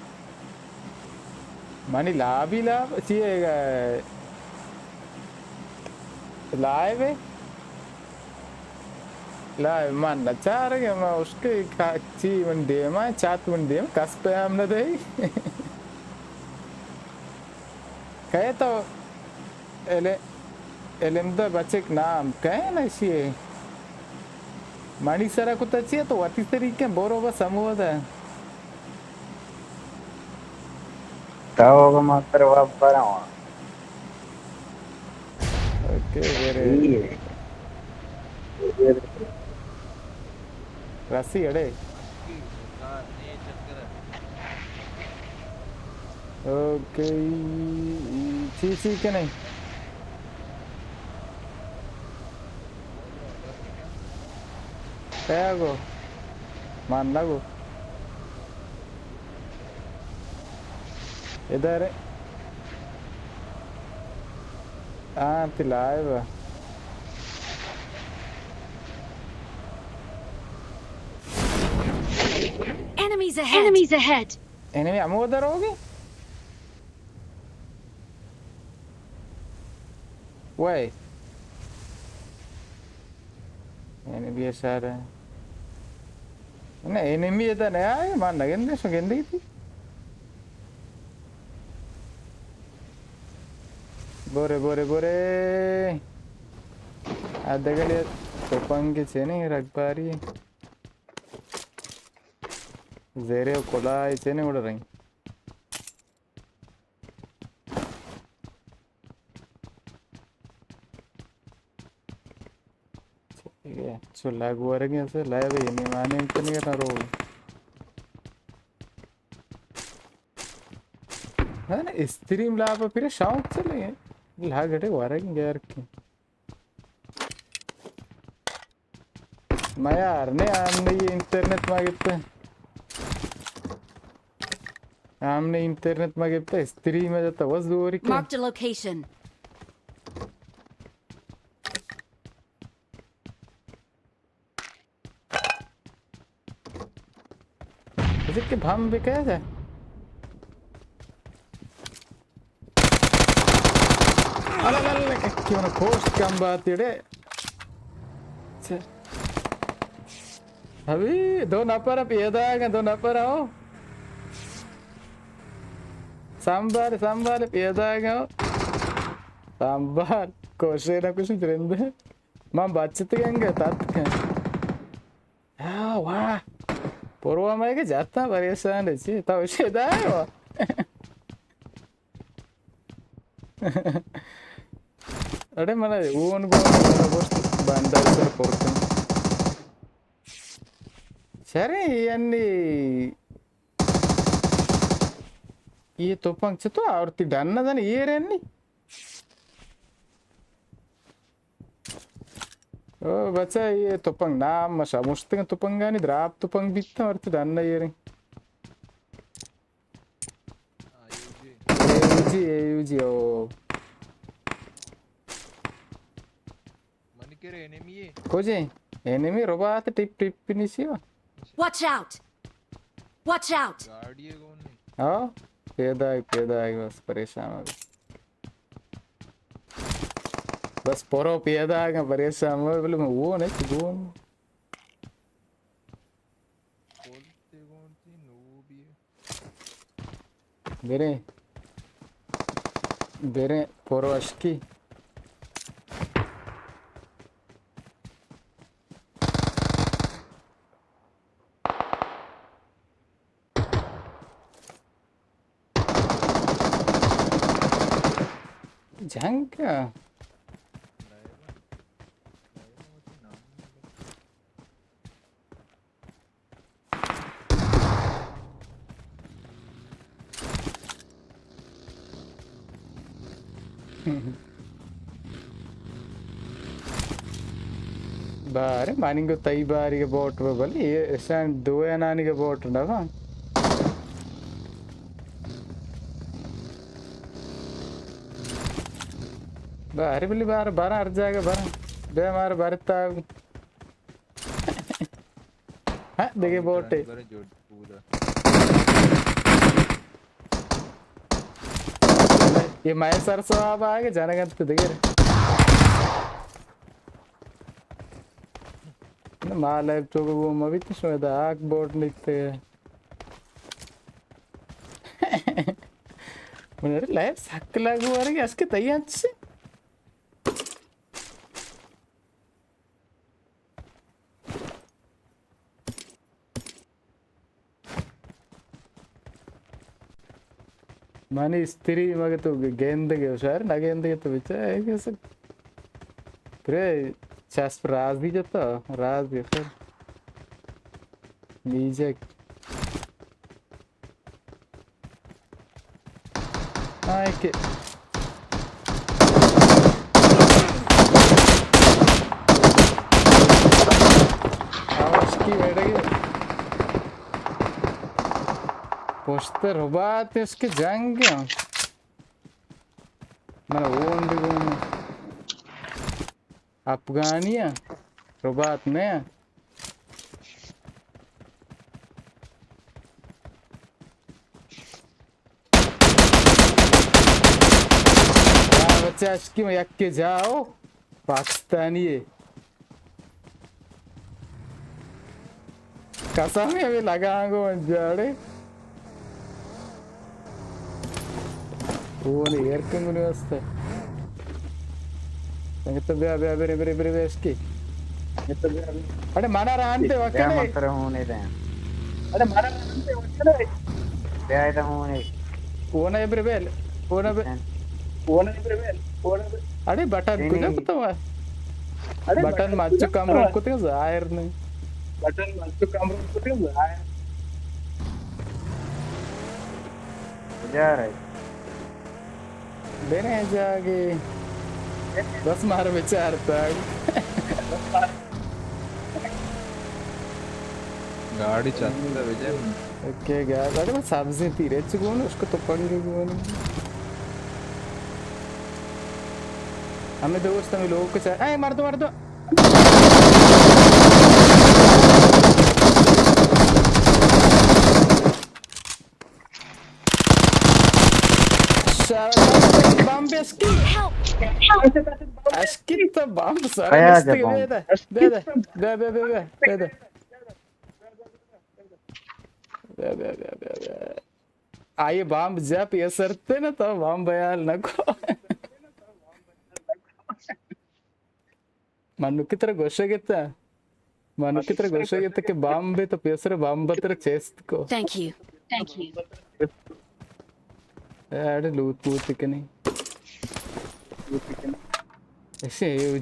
मानी लाभ ही लाभ चाहिएगा लाइव है लाइव मान ना चाह रहे हैं मैं उसके ची मन दे मैं चाट मन दे कस पे हमने दे कहे तो एलेम्दा बच्चे का नाम कहे ना इसी मानी सारा कुछ अच्छी है तो वाटी तरीके बोरो बस समूह था Tahu master apa nama? Okay वेरे Iya. राशि अड़े ओके ची के नहीं क्या गो मान लगो इधर हाँ live Enemies ahead! Enemies ahead! Enemy हम उधर होगे वही एनिमी है सारे नहीं एनिमी इधर नहीं आए मान लगेंगे सो गेंदी थी बोरे बोरे बोरे आधे के लिए तोपांगे चेने रख पा रही है ज़ेरे कोला चेने उड़ रही ठीक है चलो लाग हुआ रहेंगे ऐसे लाइव है नहीं माने तो नहीं करना रोल है ना स्ट्रीम लाभ फिर शौक चलेंगे लाग घटे हुआ रहेंगे यार की मैं यार ने आमने ये इंटरनेट मांगते आमने इंटरनेट मांगते स्ट्रीम में जाता बस दूर ही Marked a location. इसके भाम भी कैसे अरे क्यों ना पोस्ट कम बात ये अभी दो नपर पेदा दो नपर आओ सांबार सांबार पेदा सांबार कोशे ना कुछ चलेंगे मां बातचीत करेंगे तात हाँ वाह पूर्वा में के जाता परेशान है जी तो उसे दायो अरे मला ऊन गोष्ट बांधायचं पोर्टन सरे यांनी ये तो पंक्च तो आवृत्ति डालना था ये रेनी ओ बच्चा ये तो पंग नाम मशा मुश्तिक तो पंगा नहीं द्राप तो पंग बित्ता आवृत्ति डालना ये रे यूजी ओ कोजे एनिमी रोबात टिप टिप फिनिशियो Watch out! Watch out! हाँ पेदा बस परेशान हो बस पोरो पेदा का परेशान हो बोले मैं वो नहीं तो वो बेरे बेरे पोरो अश्की जंग क्या बारे मानिंगो तई बारी के बोट में बोले ये ऐसा दो या नानी के बोट ना बा बारे बोले बार बार हर जाएगा बार बे हमारे बारता हाँ देखे बोट है ये माय सरसों आप आगे जाने का तो देखे माल है तो वो मवी तो शायद आग बोट निकलते हैं मेरे लाइफ सक्ला गुआरे क्या इसके तैयार से माने स्त्री मगे तो गेंद के शायर ना गेंद के तो बिचा है कैसे प्रे चेस राज भी जाता राज भी फिर नीचे आए के आवाज की बैठेगी पोस्टर बात है इसके जंग क्या मैंने वो अफगानिया रोबात में बच्चा की मैं यक के जाओ पाकिस्तानी है कसम है अभी लगा आंगो जाड़े वो नहीं यार क्यों नहीं वस्ता तो बे बे बे बे बे बे इसकी अरे माना रांटे वक्के ने मंत्र होने दे अरे माना रांटे वक्के ने बे आए तो होने वो ना बे बे वो ना बे अरे बटन कुछ पता है अरे बटन माचो काम रोक को जाहिर नहीं बटन माचो काम रोक को जाहिर जा रहे देने जाके बस मार विचार तक गाड़ी चलती है विजय ओके गाइस अरे मैं सब्जी तीरे चुको ना उसको तो पड़ी रही हमें दोस्त हमें लोग कुछ ऐ मार दो बम बेस्की अश्की तो बम सारा दे आये बम जब ये सरते ना तो बम बयाल न को मनु की तरह गोशे के बम भी तो पेसर बम बतर चेस्ट को Thank you. यार लूट पूत के नहीं ऐसे है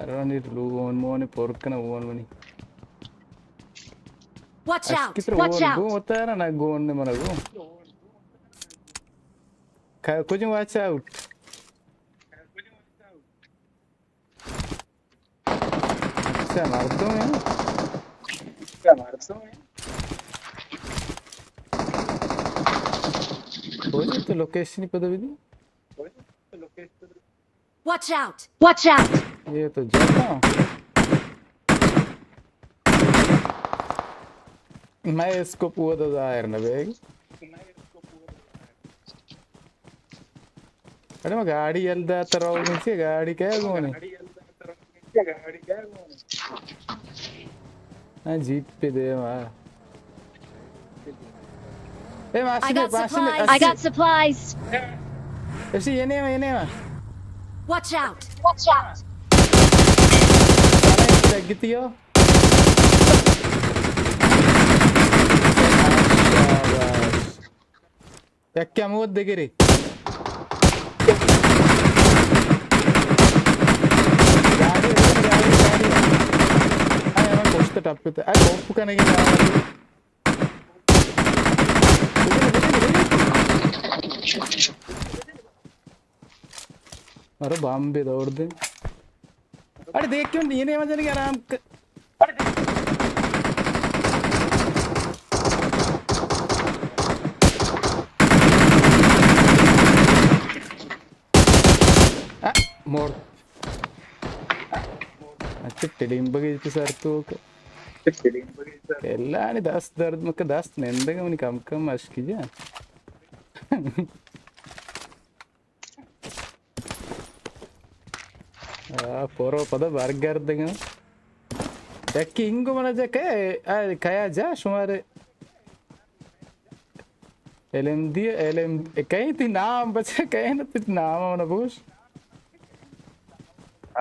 अरे लू वन मोने पोरकना वन मनी Watch out! Watch out! Go होता है ना गोन ने मना गो कुछ watch out अच्छा मार दो मैं बोले तो लोकेशन पता भी नहीं Watch out! ये तो जाता मैं इसको पूरा जाहिर न बेग अरे मैं गाड़ी यल्दा तरह मुझे गाड़ी क्या गोने हाँ जीप पे दे मार I got supplies. ऐसे ये नहीं Watch out! Gitiyo. Yakka mood degiri. Ay, ama koştu tapte. Ay, koppu kanegi. अरे बम भी दौड़ दे। अरे देख क्यों नहीं है मजा नहीं आराम मोड़ अच्छा टिडिंग बगी तो सर तो केला ने 10 दर्द में का 10 नेंदे में कम कम अश्की जा पोरो पदा बर्गर देंगे याकी इंगो मना जा क्या जा शुमारे LMD LM कहीं थी नाम बचा कहीं ना थी नाम मना पूछ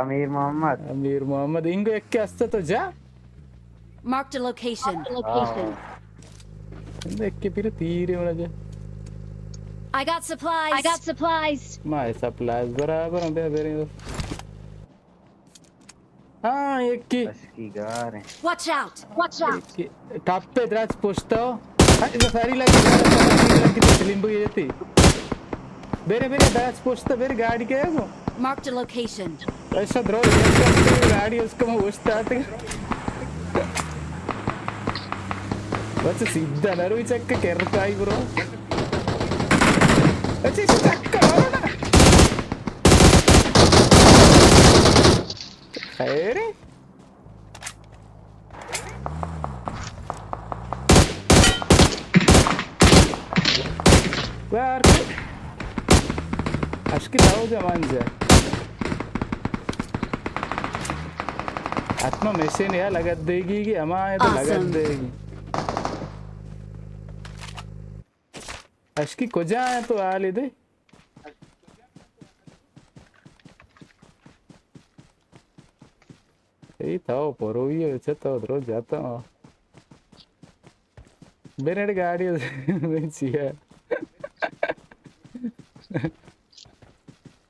अमीर मोहम्मद इंगो एक क्या अस्ता तो जा Marked a location. देख के फिर तीरे मना जा I got supplies. My supplies बराबर हम बेरे हाँ एक की अश्की गार है Watch out. टॉप पे द्राज पूछता हो इधर सारी लगी तो लिंबू ये थी बेरे द्राज पूछता बेरे गाड़ी क्या है वो Marked a location. ऐसा द्रो गाड़ी उसको मैं पूछता था बस सीधा ना रोई चक्कर कर रहा है ब्रो अच्छा इसे चक्कर हो ना खैर यार अश्की लाओ जमान जाए आत्मा मशीन या लगत देगी कि हमारे तो लगत देगी अश्की को जाए तो आ ले दे यही था वो परोई है अच्छा तो रोज जाता हूँ मेरे गाड़ी चाहिए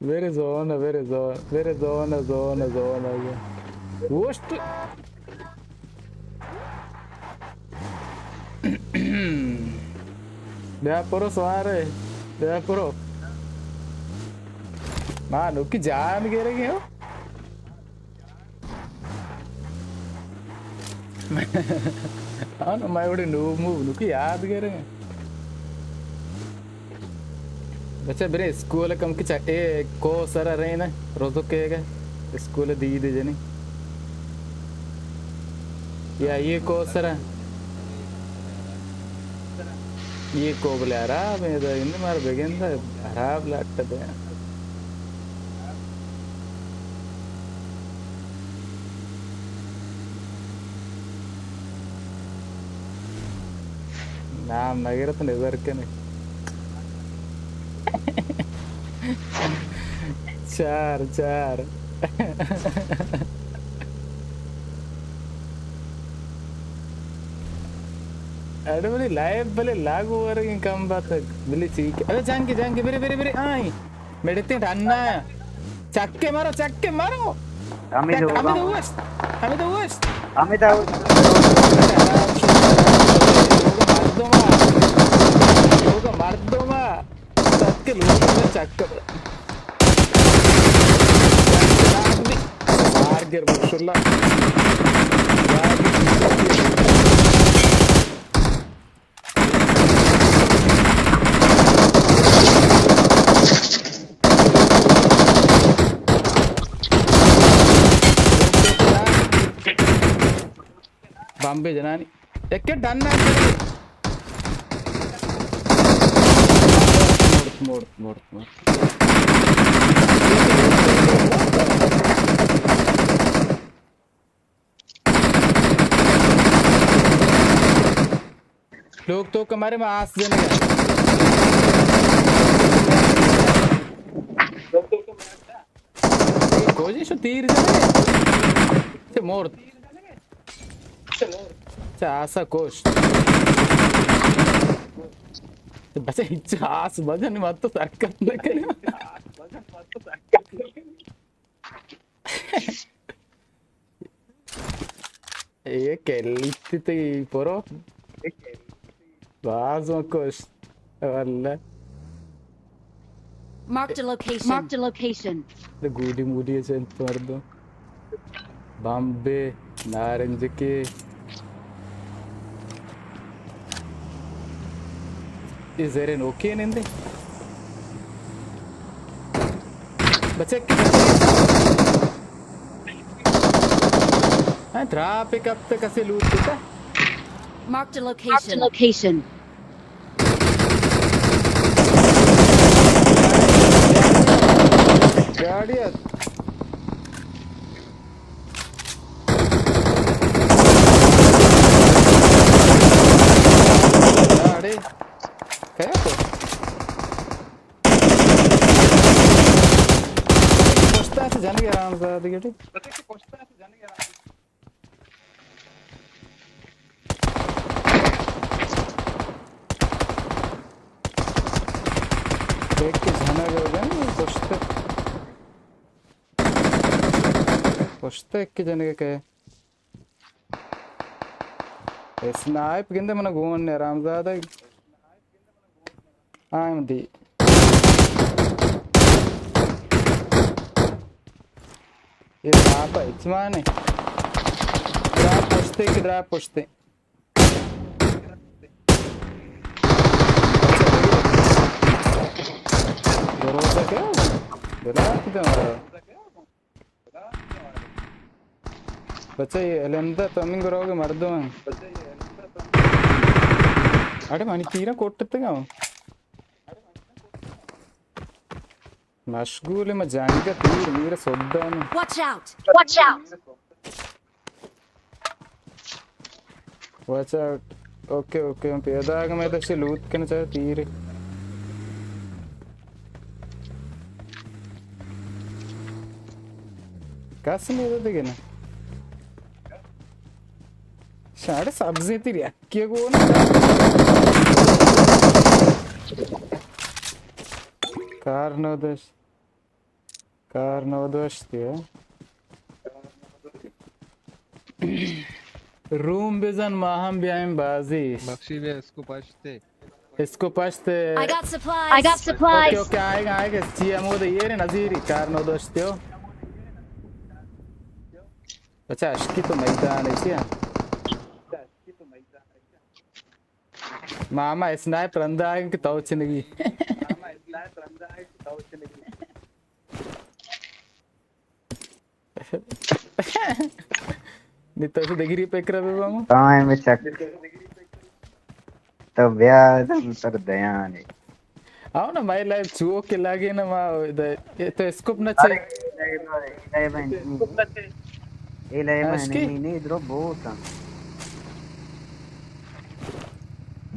Very zone worst Dea poro soare Dea poro Manu ki jaan गिरेगी हो हाँ ना मैं बड़े नो मूव नुकी याद करेंगे बच्चा बेरे स्कूल कम की चाटे को सारा रहे ना रोज़ो केगा स्कूल दी दे जनी या ये को सारा ये को बोले आराम है तो इन्हें मार बेगें था आराम लगता था नाम नगेरा तो नजर के नहीं चार अरे बोले लाइव बोले लागू हो रही कम बात है बोले ठीक है अरे जान के बेरे आई मेडिते ढान्ना चक्के मारो हमें मार दो सबके लोग चक्कर गिर माशाल्लाह बॉम्बे जनानी एक डन मोड़ लोग तो हमारे में आस देने कोशिश तीर से मोड़ आशा कोश बच्चा आस बजन मत तो सरकत न करे ये केलिती तो पोरो बाज कोश वल्ला Marked a location. Marked a location. The goody moody is in Pardo. Bombay, Naranjake. Is there an okay in there? But check. I drop pick up the kasi loot. Marked a location. Marked a location. Guardian. Kaya ko. Posta se जाने के आराम से दिखेगी. Posta से जाने के आराम. देख के जाना होगा ना पोस्टर. पोस्टर के जाने के क्या? स्नाइप किंतु मना गोवन ने आराम से आता है. I'm the ये ड्रॉप है इचमान है ड्रॉप पोस्टे जरूरत क्या बच्चा ये एलेंदा तमिंग करोगे मर्दों में अरे मानी तीरा कोटते क्या मशगूल में जाने का तीर मेरा सोड्डा में Watch out! Watch out! Watch out! Okay, okay. हम पैदा आगे मैं तो लूट करना चाहे तीर कैसे नहीं होता क्या ना शायद सब्ज़ी तेरी क्या को ना कार नवदश दिया रूम बेजन माहम बियाम बाजी बख्शी भी इसको पछते I got supplies. I got supplies. Okay आएगा चिया मोद ये रे नजीरी कार नवदश दियो अच्छा अश्की तो मैदान है क्या मामा स्नाइपर अंदर आएगा कि तौच नहीं नित्ता से देखी पे कर रहे बामू कहाँ है मैं चेक तो ब्याह तर दयान है आओ ना माय लाइफ चुओ के लागे ना माँ ये तो स्कोप ना चाहिए ये ले नहीं इधर बहुत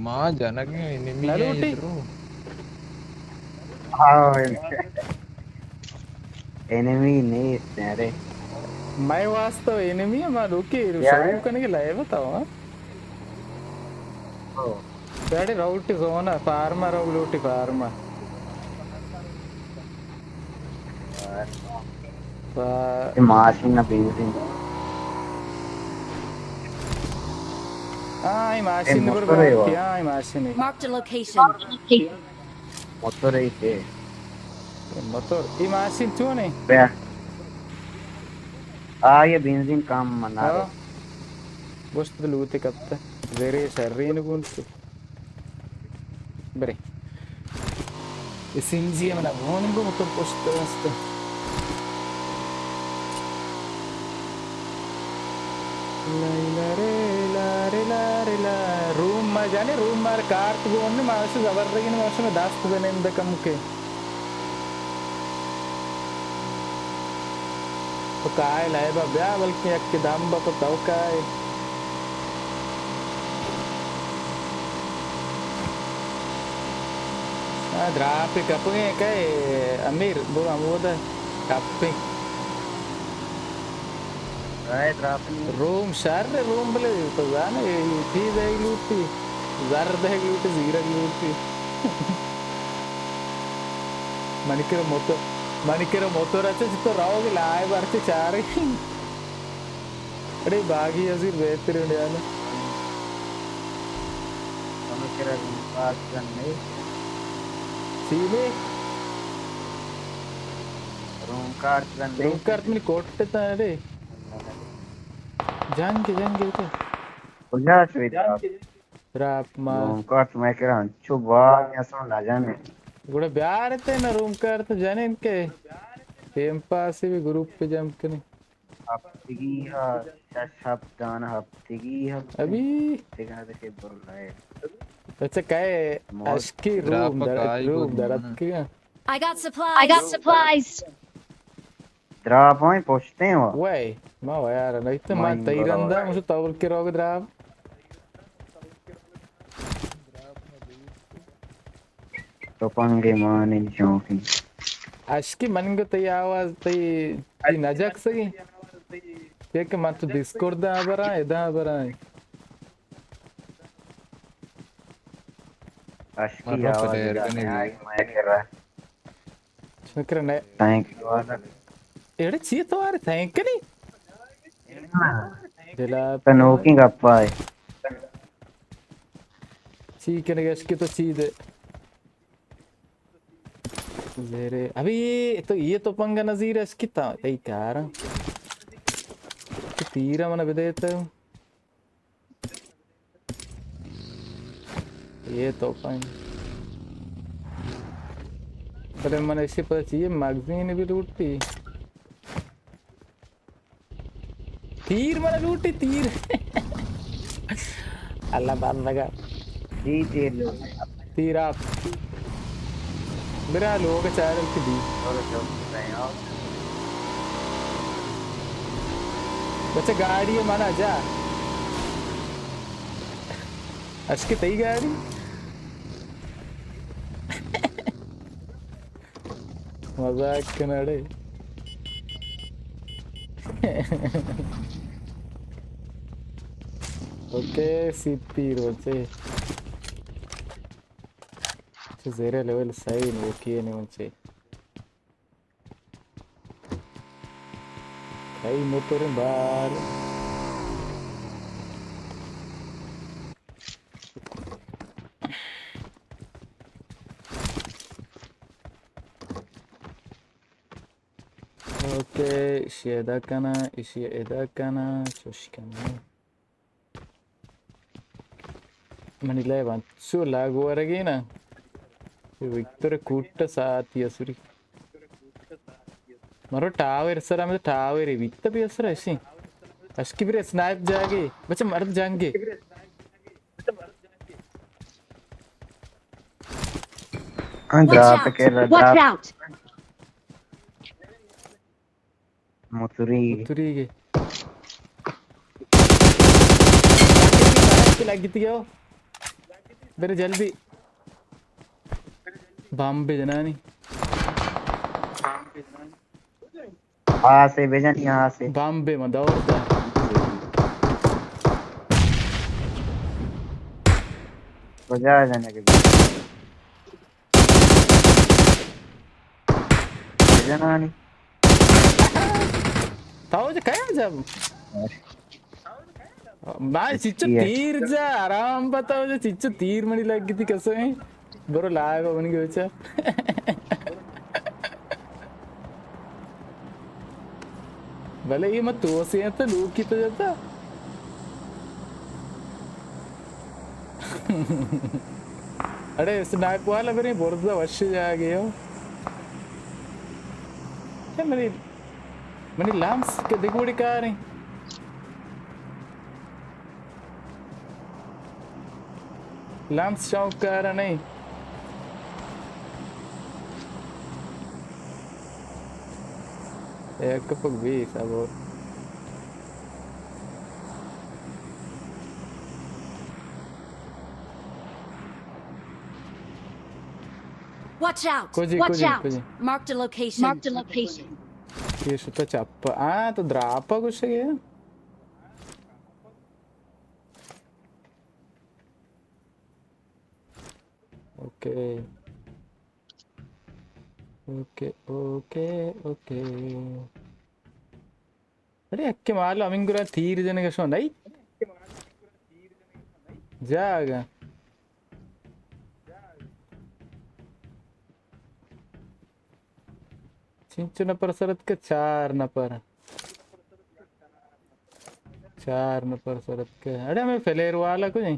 माँ जनक में एनिमी है इधर हाँ एनिमी नहीं इसने अरे मैं वास्तव एनिमी है माँ रुकी शुरू करने के लिए बताओ हाँ डैडी राउटी जोन है फार्मा राउटी फार्मा ये मार्चिंग ना बेंजीन आई मार्चिंग पर बात किया आई marching Marked a location. Motor है के मोटर ये मार्चिंग क्यों नहीं ब्याह ये बेंजीन काम मना रहा बस तो लूटे कब तक ज़रे शर्रीन कौन से बरे इस इंजी में ना भोन को मतलब पोस्ट वास्ते ला रूम में जाने रूम में कार तो गोन ने मार्च जबरदस्ती ने मार्च में दास्त बने इंदे कम के तो काय लाए बाबा बल्कि एक के दाम बा तो ताऊ काय ड्राप कपंगे काय अमीर वो अमोदा कपिंग रूम शहर में रूम बले तो जाने थी जाएगी लूटी ज़र देगी लूटी ज़ीरा लूटी मणिकेरो मोटर अच्छे जितो राहोगे लाए बार से चारे अरे बागी अजीर बेहतरीन यार मणिकेरो बात नहीं सीने रूम कार्ड करने रूम कार्ड में कोट्टे तारे जंगे इधर बुझा सुविधा राप मार रूम कार्ड मैं कह रहा हूँ चुबाग या सो ना जाने गुड़ा ब्याह रहते ना रूम कार्ड तो जाने इनके गेम पास भी ग्रुप पे जम के नहीं हफ्तिगी हा शब्दान हफ्तिगी हफ्ते अभी देखना तो के बोल रहा है अच्छा क्या है मौत अश्की Graph kai रूम good दरद man. क्या I got supplies. ड्राप होए पूछते हैं वो वही माँ वो यार नहीं तो माँ माइन तैरंदा बराबर मुझे तौल के रोग द्राव तो पंगे माने जोखी अश्की मन को तई आवाज तई ती नजक सही देख के माँ तो डिस्कॉर्ड दा बरा अश्की Marro आवाज player जा ka मैं nahi. आई मैं कह रहा शुक्र है थैंक यू वाला एड़े चीज़ तो आ रहे थैंक नहीं जलाब तनोकी गप्पा है ठीक है अश्की तो चीज़ है जेरे अभी तो ये तो पंगा नज़ीर अश्की था तई क्या रहा तीरा मना बिदेता हूँ ये तो पंग पर मैंने इसे पता चाहिए मैगजीन भी लूटती तीर मैंने लूटी तीर अल्लाह बात लगा जी तेरे लो तीर आप मेरा लोग चार की दी और जो रहे हो बच्चा गाड़ी है माना जा अश्की तई गाड़ी मजाक के नड़े ओके सीपी रोचे जेरे लेवल सही नहीं किए नहीं मुझे कई मोटर बार ओके इशी एदा kana चुशकना मनीला बंचो लागू वरगीना विक्टर कूट्ट साथी असुरी मरो टावर सर में टावर है वित्त भी असर ऐसी अश्की भी स्नाइप जागे बच्चे मर्द जाएंगे Watch ड्राप out! के Watch ड्राप out! मुतरी उतरी के लगी थी क्या मेरे जल्दी बॉम्बे जनानी यहाँ से भेजन यहाँ से बॉम्बे में दौड़ता बजा जाने के भेजन आनी था जो क्या जब मैं चिच्चो तीर जा आराम बताओ जो चिच्चो तीर मनी लगी थी कैसे है बरो लाएगा बन गया बच्चा भले ये मत तो से तो लूट की तो जाता अरे स्नाइप वाला मेरे बोर्डा वश जा गया क्या मेरी लैंप्स के दिख बड़ी कार है लैंप्स शौक कार नहीं एक पग भी सब और Watch out! Koji, Watch koji, out! koji. Marked a location. Marked a location. ये शुद्ध चप्पा तो ड्रापा कुछ है ओके ओके ओके ओके अरे अक्के मालो अमिंगुरा तीर जने का शो नहीं जागा चिंचू नपर सरत के 4 नपर सरत के अरे मैं फेलेर वाला को नहीं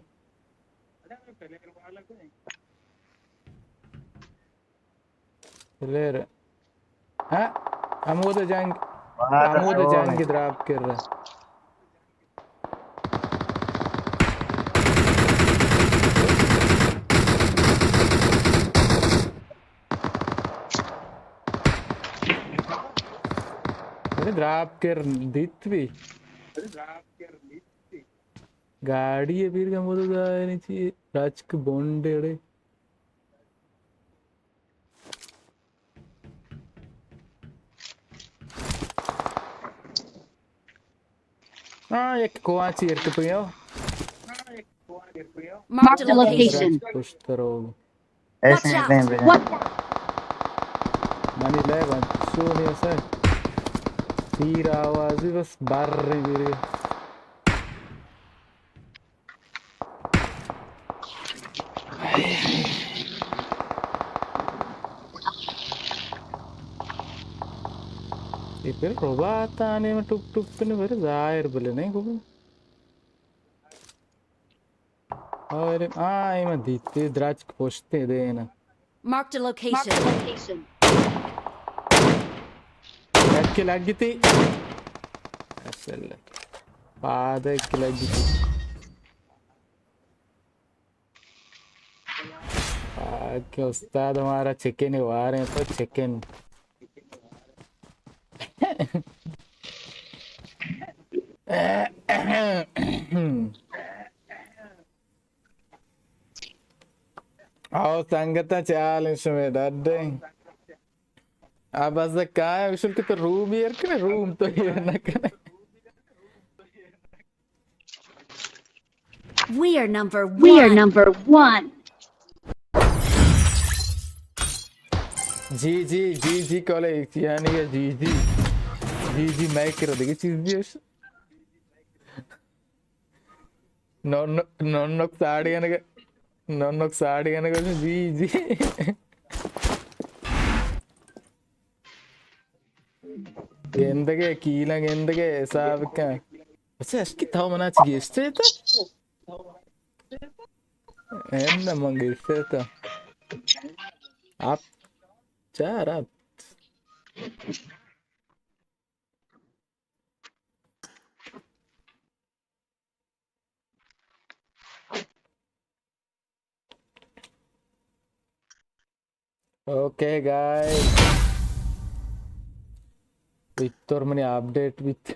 फेलेर हाँ हम वो तो जाएंगे ड्रॉप कर रहा अरे ड्रॉप कर दित भी गाड़ी है फिर हम वो तो जाए चाहिए राजक बॉन्डे अरे हाँ एक कोआची इरक पियो Marked a location. पुश करो ऐसे Watch निकले out. भेजन मनी ले बच्चों ने ऐसा तीर आवाज़ ही बस बार रही मेरे ये फिर रोबात आने में टुक टुक पे ने फिर जाहिर बोले नहीं को और ये मैं दीते द्राज पोछते देना Marked a location. के लगी थी असल पाद के लगी थी के उस्ताद हमारा चिकन हुआ रहे हैं तो चिकन आओ संगता चाल इसमें डर अब ऐसा क्या है विशुल के तो रूम ही है रूम तो ये ना करे We are number 1. जी कॉलेज यानी कि जी मैं करो देखिए चीज भी नॉन साड़ी यानी कि जी गेंदगे कीला गेंदगे साहब क्या अच्छा इसकी थाव मना चाहिए इससे तो है ना मंगे इससे तो आप चार आप okay guys Victor mani update with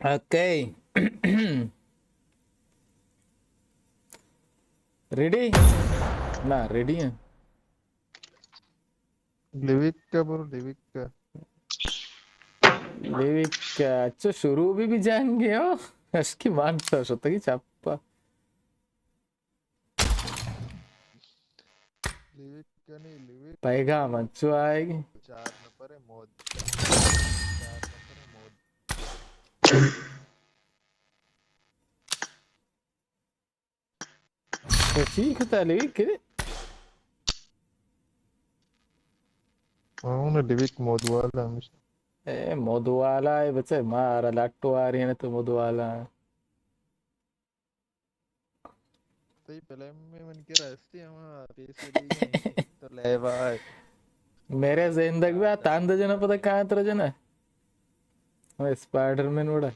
okay ready ना ready है लिविक का ब्रो लिविक का अच्छा शुरू भी जाएंगे हो इसकी मानता होता की चापा लिविक का नहीं लिविक पाएगा मंचू आएगी 4 नंबर है मोद तो ठीक है लिविक हाँ लिविक मोद वाला ए मोदू वाला है बच्चे मारा लाटू आ रही है ना तो मोदू वाला सही पहले में मन के रास्ते हम पैसे तो ले भाई मेरे जिंदगी में तांद जना पता कहाँ तरह जना मैं स्पाइडरमैन उड़ा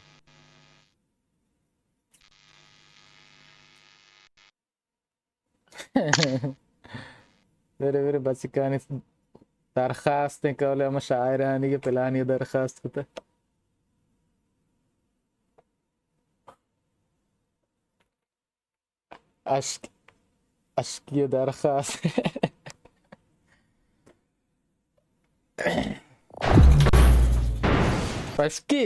मेरे बचकानी दरखास्त कौले हम शायरानी के पिलानी दरखास्त होता अश्क ये दरखास्त अश्की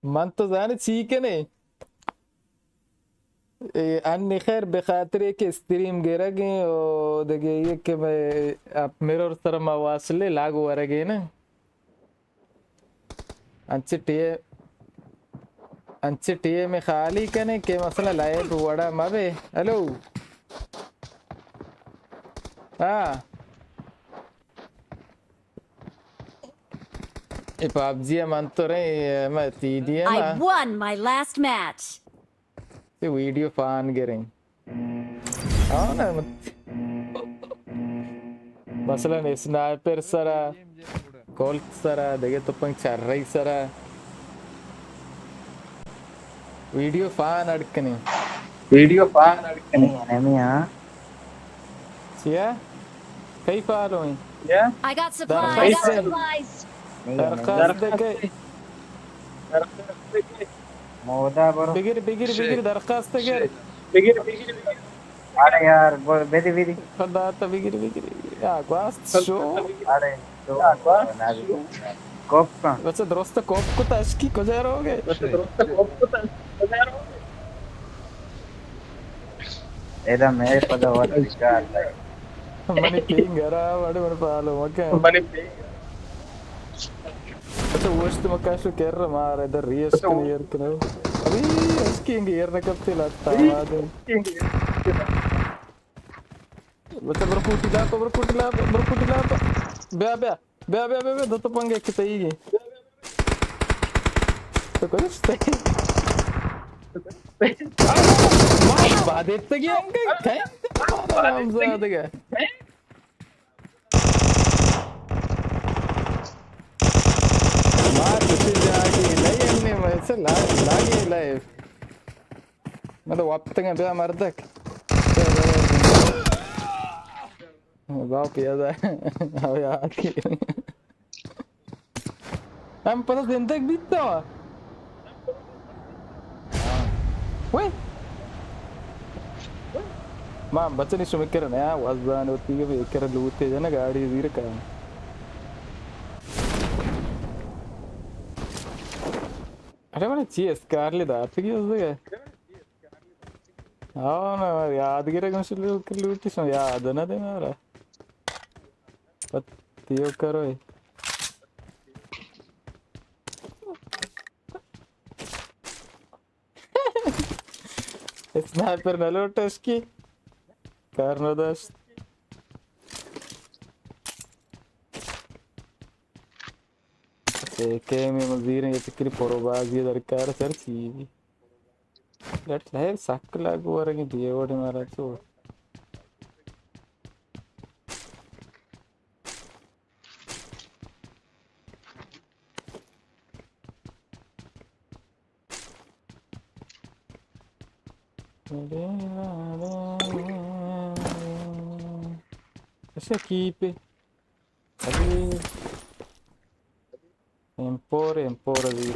मन तो जाने ठीक है नहीं अन्य खैर बेखातिर के स्ट्रीम गिरा गए और देखिए ये कि मैं आप मेरे और तरह मवासले लागू आ रहे ना अंचे टीए में खाली कने के मसला लाइव वड़ा मबे हेलो हाँ ये पबजी मन तो रहे मैं तीदी है I ना won my last match. ये वीडियो फान गिरें हाँ ना मसला ने स्नाइपर सरा कोल्ट सरा देखे तो पंग चर्राई सरा वीडियो फान अड़कने enemy हाँ सिया कई फाल हुई I got supplies. नहीं दरखास्त देके मोदा बरो बिगिर दरखास्त देके अरे यार बेदी बेदी खदा तो बिगिर या क्वास्ट शो अरे तो कोप का बच्चा दोस्त कोप को तश्की को जा रहोगे एदा मैं पता हुआ इसका मनी पिंगरा वाडे मन पालो मक्का बच्चा वोस्ट मक्का शो कर मार इधर रियस क्लियर करो अभी इसकी इंगियर न कब से लगता है बच्चा बरकुटी ला बे दो तो पंगे कितने ही तो कुछ मार बाद इतना क्या अंकल क्या आराम से आते क्या मार कुछ जाके नहीं हमने वैसे लागे लाइव मतलब वापस तक पे मर तक बाप याद है अब याद हम पता दिन तक बीतता Wait. मां बच्चे नहीं सुमित कर नया वाज़ान होती है भी कर लूटे जाना गाड़ी ज़ीर का अरे मैंने चीज़ कार ले दात की उससे क्या हाँ ना याद गिरा कौन सी लूटी सो याद ना दे मेरा पत्तियों करो स्नाइपर न लो टस्की करनो दोस्त के में मज़ीर ये तकरी परोबाज़ी दरकार सर चीज़ लेट लाइव सक लागू वरंगे दिए वोड़े मारा तो ऐसे कीप अभी एम्पोर अभी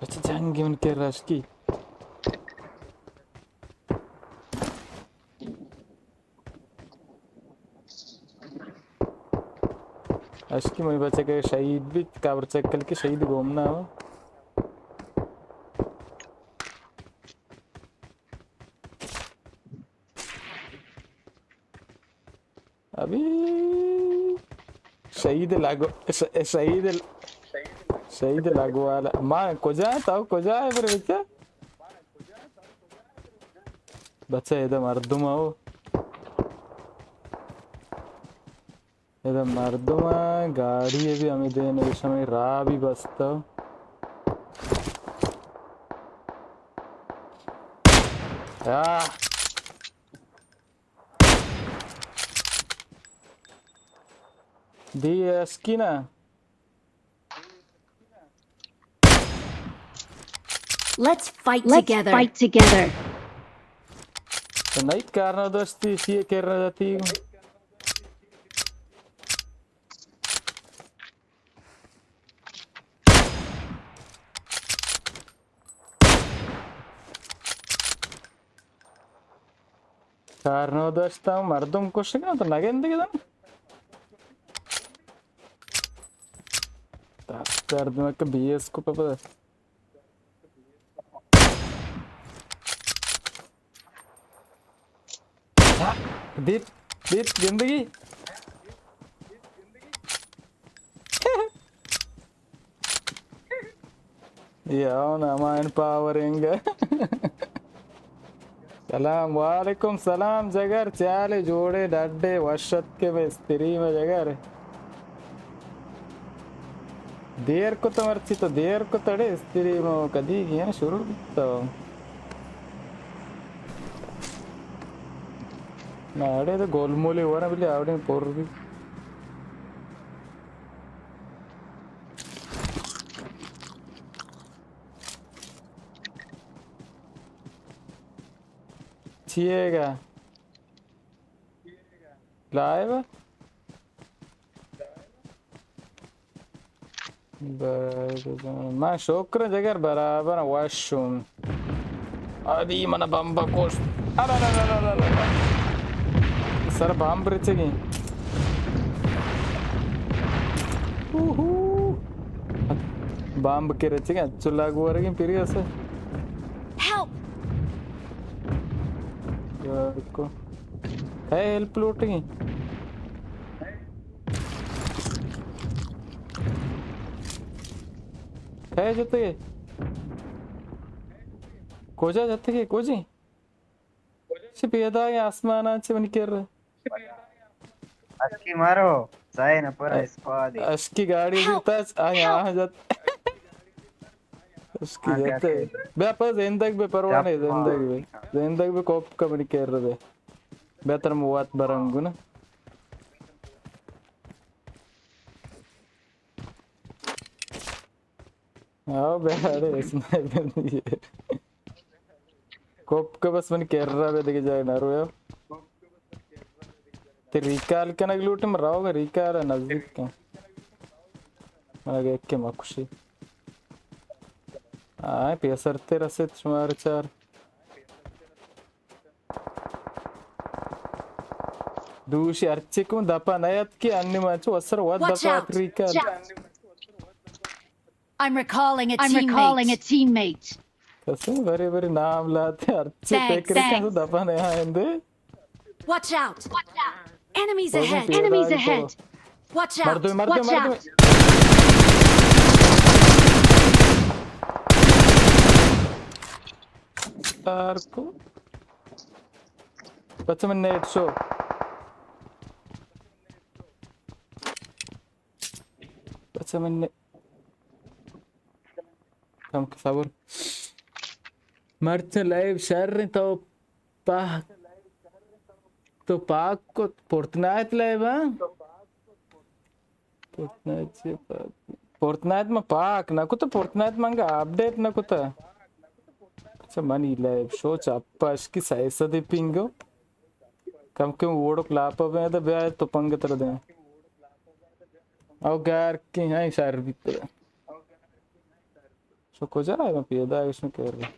अच्छा जंग उनके रश की अश्की मुझे बच्चे के शहीद भी काबर चक्कल के शहीद घूमना हो अभी शहीद लागो वाला माँ को जाए पर बच्चा बच्चा इधर मर्दुमा हो इधर मर्दुमा गाड़ी है भी हमें देने इस समय राह भी बसता यार दी एस्की ना Let's fight together. तो नहीं करना दोस्ती ये करना जाती करना दोस्ता मर्दों को शिकना तो नगेंदे किधर कर दूँ एक बीएस को पता दीप बीत जिंदगी याना माइन पावरिंग सलाम वालेकुम सलाम जगर चाले जोड़े डड्डे वर्षत के में स्त्री में जगर देर को तो मर्ची तो देर को तड़े स्त्री में कदी गया शुरू तो नाड़े तो गोलमोले हो रहा बिल्ली आवड़े पोर भी छिएगा लाइव मैं शोकर जगह बराबर वॉशरूम अभी मना बम्बा कोश अला सर बांब रचेगी बांब के रचेगा चुल्ला गुआरेगी पिरिया से यार को है हेल्प लूटेगी है जाते के कोजा जाते के कोजी से पेदा है आसमान आंचे बन कर अस्की मारो साए न पर स्क्वाड अस्की गाड़ी जीता आ यहाँ जाते उसकी जाते बे पर जिंदगी बे परवाने जिंदगी बे कोप का बन कर रहे बेहतर मुवात बरंगु ना आओ बेहारे स्नाइपर कोप का बस मन कर रहा है देखे जाए ना रोया ते रिकाल का नग लूट में रहोगे रिकाल नजदीक का मगे के मकुशी आए पेसर तेरा से तुम्हारे चार दूसरी अर्चे को दपा नयत की अन्य मैचों असर हुआ दपा recall I'm recalling a teammate. कैसे बड़े नाम लाते अर्चे पेक रखे तो दपा नहीं आएंगे Watch out! Enemies ahead! Watch out! मर दो तार को बच्चे में नेट शो बच्चे में नेट कम खबर मर्च लाइव शेयर तो पाक को फोर्टनाइट लाइव फोर्टनाइट में पाक ना को तो फोर्टनाइट मंगा अपडेट ना को तो अच्छा मनी लाइव शो चापाश की साइज दे पिंगो कम के वोडो क्लाप में तो बे तो पंग तर दे और गार की है शायर भीतर सो को जा मैं पेदा इसमें कह रहा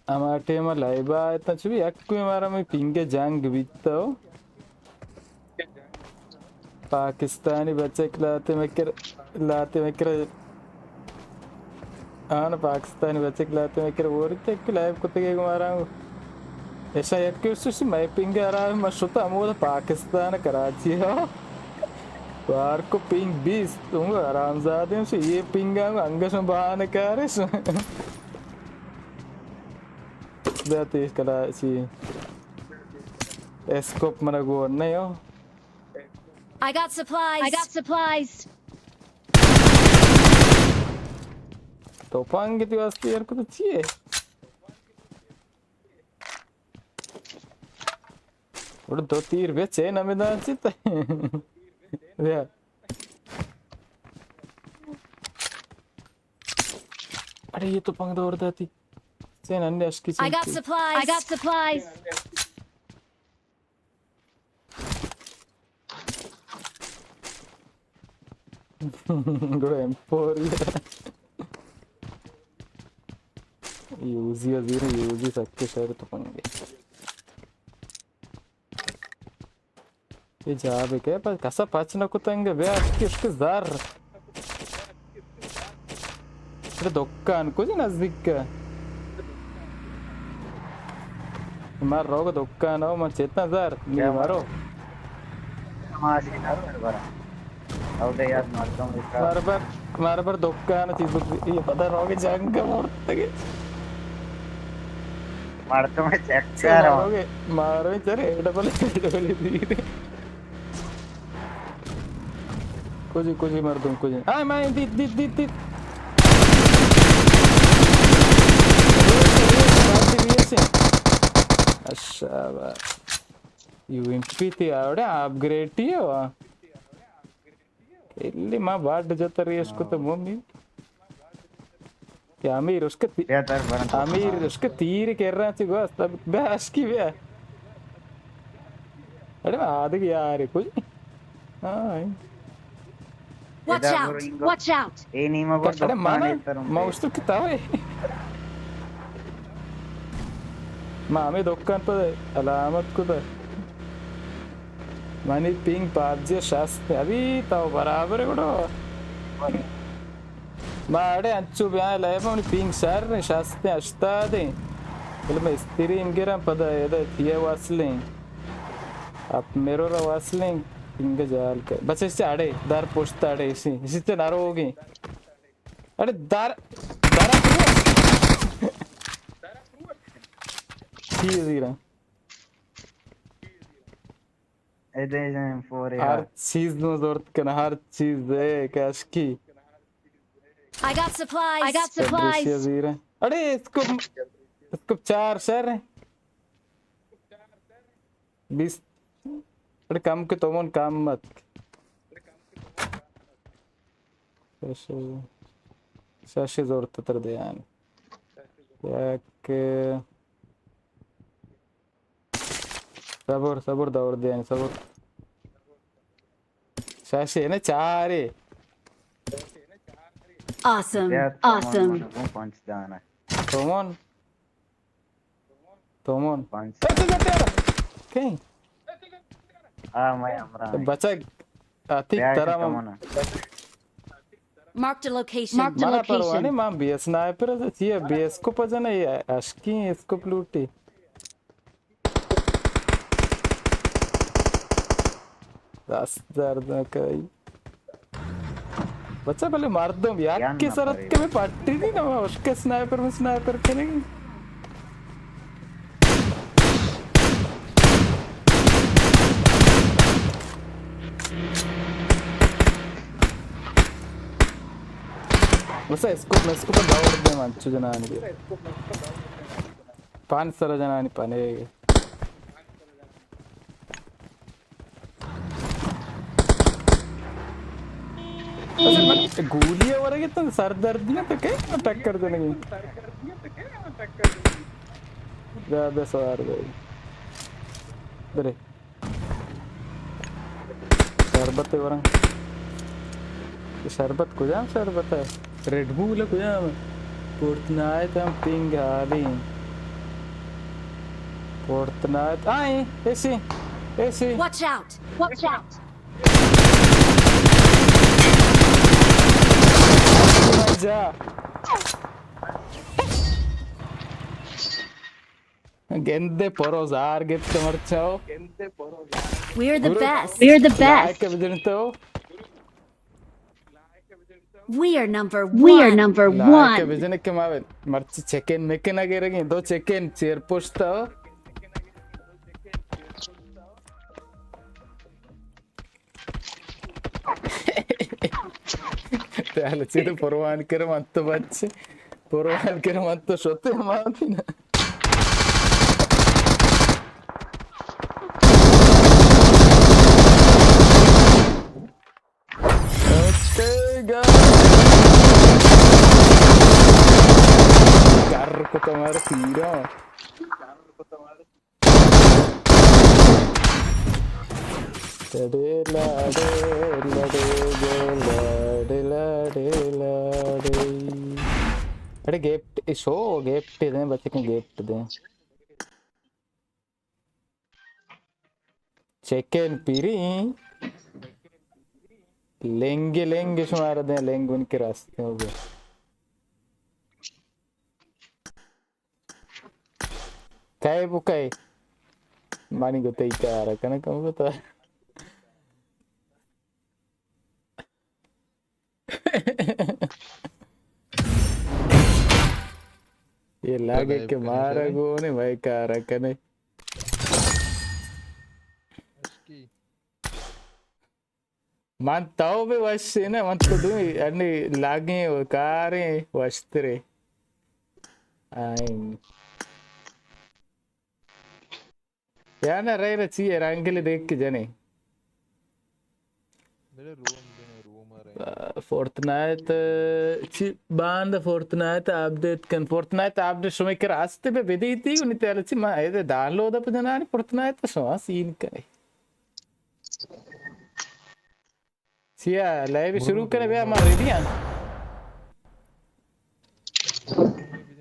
हमारे टीम लाइव आया था चुभी एक्को हमारा में पिंगे जंग बीतता हो पाकिस्तानी बच्चे लाते में कर हाँ ना पाकिस्तानी बच्चे लाते में कर वो रखते एक लाइव को तो हमारा ऐसा एक उससे मैं पिंग आ रहा है मशरूता हम वो पाकिस्तान कराची हो बार को पिंग 20 तुम आरामजादे से ये पिंग अंगस में बहाने कर रहे जाते कराची एस्कोप मना गो नहीं हो I got supplies. तो पांगे तो वास्ते यार को तो चाहिए और दो तीर बेचे ना में दान चिता यार अरे ये तो पंग दौड़ दाती सेन अन्य अस्की I got supplies. Bro, Emporia. यूजी सकते शायद तो पंगे ये जाबे क्या पर कसा पाचना को तंगे बे आपकी उसके जार तेरे दुकान को जी नजदीक का मार रोग धोखा ना मैं चेतना सर नहीं मारो मासी ना बरा अब दे याद मारता हूँ इसका मार पर धोखा ना चीज ये पता रोग जंग का मोड़ते के मारता हूँ चेक कर रहा हूँ मारोगे मारो चले डबल दी कुछ ही मार दूं कुछ हाँ मैं दी अच्छा UMP आवड़े अपग्रेड है इल्ली माँ बाट जाता रही उसको तो मम्मी क्या अमीर उसके तीर कर रहा थी बस तब बस की भी अरे आधे की यार कुछ हाँ Watch out! ये नहीं मैं बहुत अरे माना धोखा मैं उस तो किताब है मामे धोखा पर अलामत को तो मानी पिंग PUBG शास्त्र अभी तो बराबर है बड़ो मारे अंचु ब्याह लाये मैं पिंग सार ने शास्त्र अष्टा दे मतलब मैं स्थिरी इनके रहा पता है ये थिया वासलिंग आप मेरो रा वासलिंग पिंग जाल के बस इससे आड़े दार पोस्ट आड़े इसी से नारो होगी अरे दारा ठीक है जीरा हर चीज नो जरूरत करना हर चीज है कैश की I got supplies. जीरा अरे इसको 4 शहर है 20 अरे काम के तो मन काम मत शाशी जरूरत तर दे यान एक सबूर दौड़ दे यान सबूर शाशी है ना 4 है Awesome. तोमन कहीं बचा अतिक तरह Marked a location. mana parwani mam BS sniper से चाहिए BS को पता नहीं है अश्की इसको प्लूटी दस दर्द कई बच्चा पहले मार दो यार के सरत के में पट्टी नहीं ना उसके स्नाइपर में स्नाइपर करेंगे इसको पर दौड़ दे मंचू जनानी 5 जनानी पनेगे गोलियावರೆಗೆ ತಂದು ಸರ್ದರ್ದಿನ ತಕ್ಕೆ ಟಕ್ಕರ್ ನನಗೆ ज़्यादा सवार गई बरे शरबत है वरंग शरबत को जाम शरबत है रेड बुल को जाम पोर्टनाइट हम पिंग आली पोर्टनाइट आई ऐसे Watch out! जा गेंदे परो जार गिफ्ट मरचाओ We're the best. लाइक बिजनतो We are number लाइक 1. बिजन के मावे मरच चेकन मेकन आगे 2 चेकन चेयर पोस्टो त्याला चिर परवान कर मत बच्चे परवान कर मत सोते माती ना कर को तुम्हारे तीरा अरे गिफ्ट शो गिफ्ट दें बच्चे को गिफ्ट दें चिकन पीरी लेंगे शुमार दें लेंगे उनके रास्ते हो गए काय बुकाय मानी गोते ही क्या रहा कने कम बता ये लागे लाइव के करने मारा सर गो ने भाई क्या रहा कने अशकी man tahu be washte na man to do ani lage kare washtre I'm याना रहे ना चाहिए रंगले देख के जाने मेरे रूम आ रहे हैं फोर्टनाइट ची बांध फोर्टनाइट अपडेट कन फोर्टनाइट अपडेट शो में रास्ते पे बेदी थी उन्हें तेरे ची माँ ये डाउनलोड अप जना नहीं फोर्टनाइट तो शो सीन करे सिया लाइव शुरू करे बे हमारे रेडी हैं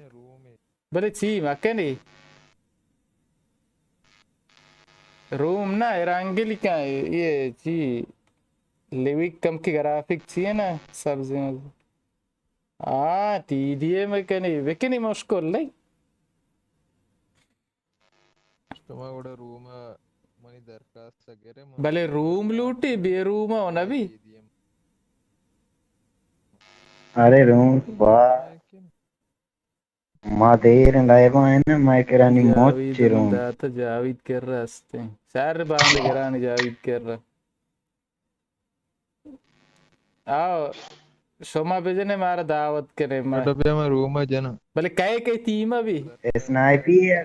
रूम में बड़े ची मक्के रूम ना रंगली का ये ची लिविक कम की ग्राफिक चाहिए ना सब्जी में टीडीए में कनी मुश्किल नहीं तुम्हारा रूम मनी दरखास्त सगेरे भले रूम लूटी बे रूम होना भी अरे रूम मादेर लाइवाइन मैं करानी जावीद मोची रूम बंदा था जावीद कर रहा हस्ते सारे बांध गिराने जावीद कर रहा आओ शोमा भेजने मारा दावत करे मैं तो पे मैं रूम में जाना भले कई टीम अभी स्नाइपी है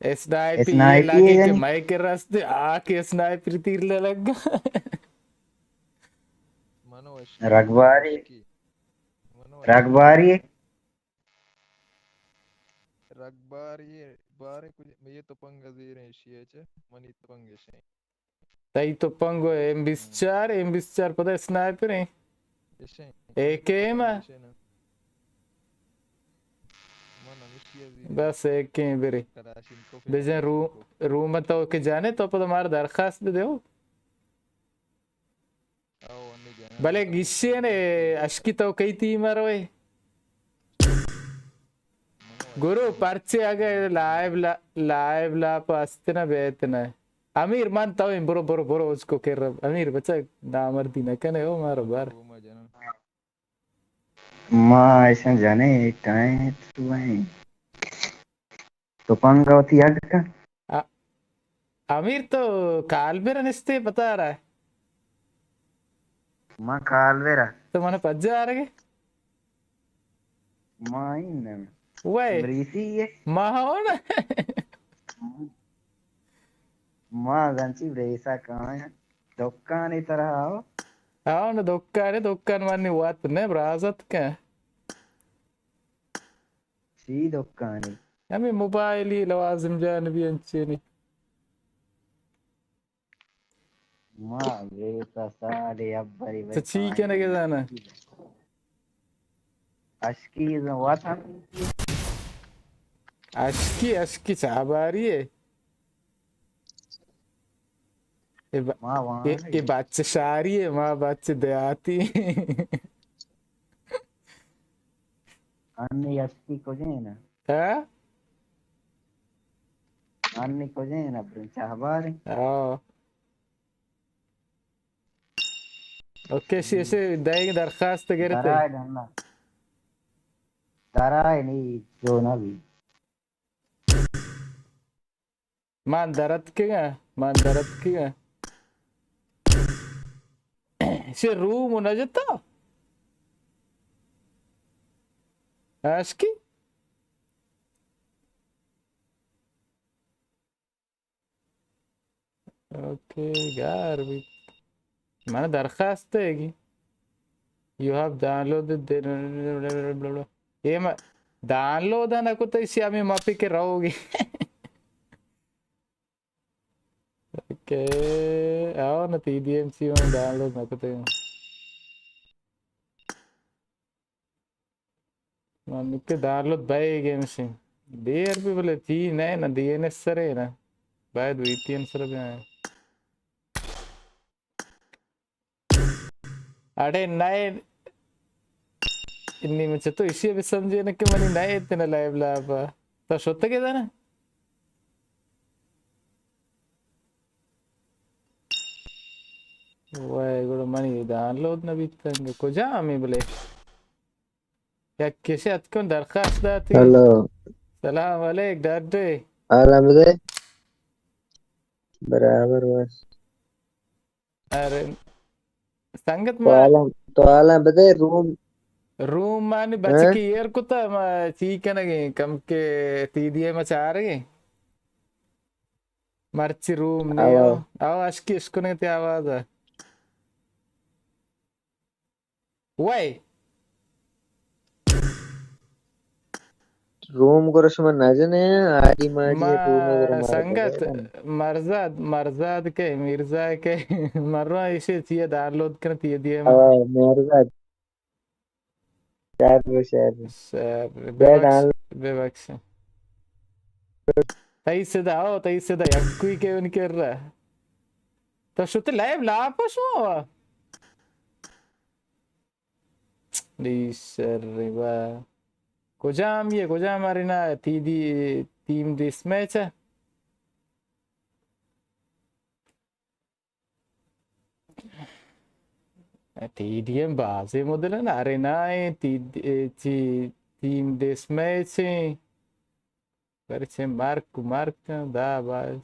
स्नाइपर ये स्नाइपी लागे है के यानी मैं के रास्ते आके स्नाइपर तीर ले लगा मानो रगबारी मानो रगबारी रगबारी बारे कुछ ये तो पंगजीर है शिये मनी तो पंगेश है तई तो पंगो M24 पता है स्नाइपर है ऐसे AKM बस एक ही बेरे बेजे रूम तो के जाने तो पता मार दरखास्त दे दो भले गिस्से ने अश्की तो कई थी मारो है गुरु पर्चे आगे लाइव ला पास्ते ना बेतना अमीर मानता हूँ बोरो उसको कह रहा अमीर बच्चा दामर्दी न कने हो मारो बार माँ ऐसा जाने टाइम तू है तो पंगा होती है का अमीर तो कालबेरा निस्ते बता रहा है माँ कालवेरा तो मैंने पज्जा आ रहे माँ इन वही मरीसी है माहौल माँ गंची ब्रेसा कहाँ है दुकान इस तरह आओ आओ ना दुकान वानी बात नहीं बराज़त क्या सी दुकान है हमें मोबाइल ही लवाज़िम जान भी अच्छे नहीं माँ ब्रेसा सारे अब बड़ी तो ठीक है ना क्या जाना अशकी हुआ था अशकी चाबारी है माँ वहाँ ये बच्चे शारी है माँ बच्चे देहाती अन्य अशकी को जे ना हाँ अन्य को जे ना चाहबार हाँ ओके ऐसे दाएं दरखास्त करे थे दराए नहीं जो ना भी मान दरद के ऐसे रूम होना जाता आशकी ओके यार भी माना दरखास्त है कि you have downloaded ये मैं डाउनलोड है ना कुछ इसी आमी मापी के रहोगी ओके आओ ना TDMC में डाउनलोड ना कुछ मानी के डाउनलोड बाय गेम से देर भी बोले थी नहीं ना DNS सरे ना बाद VPN सर भी आए अरे नए इन्हीं में तो इसी भी समझे ना कि मनी नए इतने लाइव लाभ तो सोते के था ना वही गुड मनी डाउनलोड ना बीतंगे कुछ आमी बोले या किसी अतकन दरखास्त दाती हेलो सलाम वालेक डाटे आलम दे बराबर बस अरे संगत तो मा आलम बदे रूम रूम मानी बच्चे हैं की ईयर कुत्ता मा चीकन गे कम के तीदिये मा चार गे मर्ची रूम नियो आवाज आओ अश्की इसको नहीं थी आवाज है वही रूम को रस्म नजने आदि मा माजी रूम को मार संगत बदे मर्जाद मर्जाद के मिर्जा के मरवा इसे चाहिए डाउनलोड करना तीय दिए मा आवाज मेरे का चार सर क्या बेबक्स डाल बेबक्स तई से दा यक्कुई के उनके रहा तो शुते लाइव लापस हुआ दी sir Riva Kujam arena team this match TDM base modelan arena team this match perce mark da bas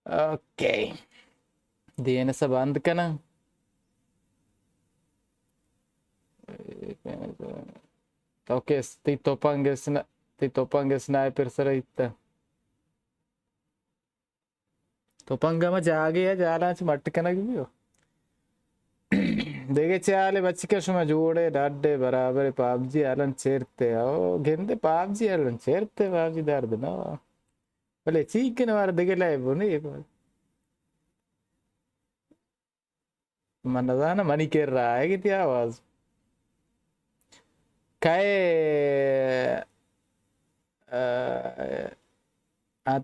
okay देने से बंद करना ओके ती तोपांगे स्नाइपर सर इतना तोपांगा में जागे या जाला च मटकना की भी हो देखे चाले बच्चे के शुमा जोड़े डाडे बराबर पबजी आलन चेरते ओ गेंदे पबजी आलन चेरते पबजी दर्द ना भले चीकन वार देखे लाए बोने मनदाना मनी कर रहा है कि क्या आवाज काय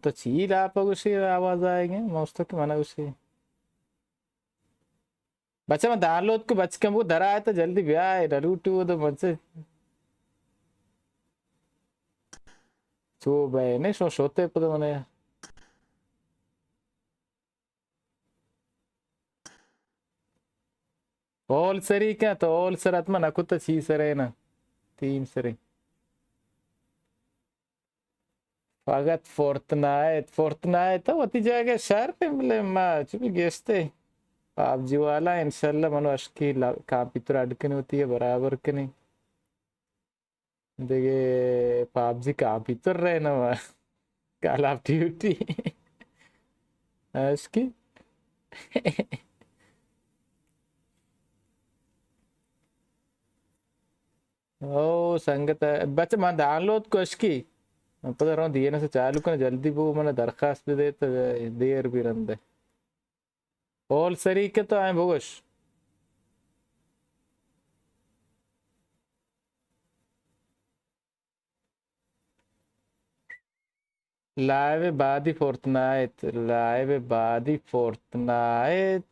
तो चील आप उसी आवाज आएंगे मौसम के मना उसी बच्चा मैं डाउनलोड को बच के वो धरा है तो जल्दी ब्याह है डरूटी वो तो मुझसे चो भाई नहीं सोते पता मैंने ऑल सरी क्या तो ऑल सर आत्मा ना कुत्ता ची सरे ना टीम सरे फगत फोर्टनाइट तो वती जाएगा शहर पे मिले माँ चुपी गेस्ते PUBG वाला इंशाल्लाह मनो अश्की कापितर अडकने होती है बराबर के नहीं देखे PUBG कापितर रहे ना वहाँ कॉल ऑफ ड्यूटी अश्की ओ संगत बच्चा मैं डाउनलोड को अश्की पता रहा दिए ना से चालू करना जल्दी वो मैंने दरखास्त दे तो देर भी रंदे ऑल सरी के तो आए भोगश लाइव बादी फोर्टनाइट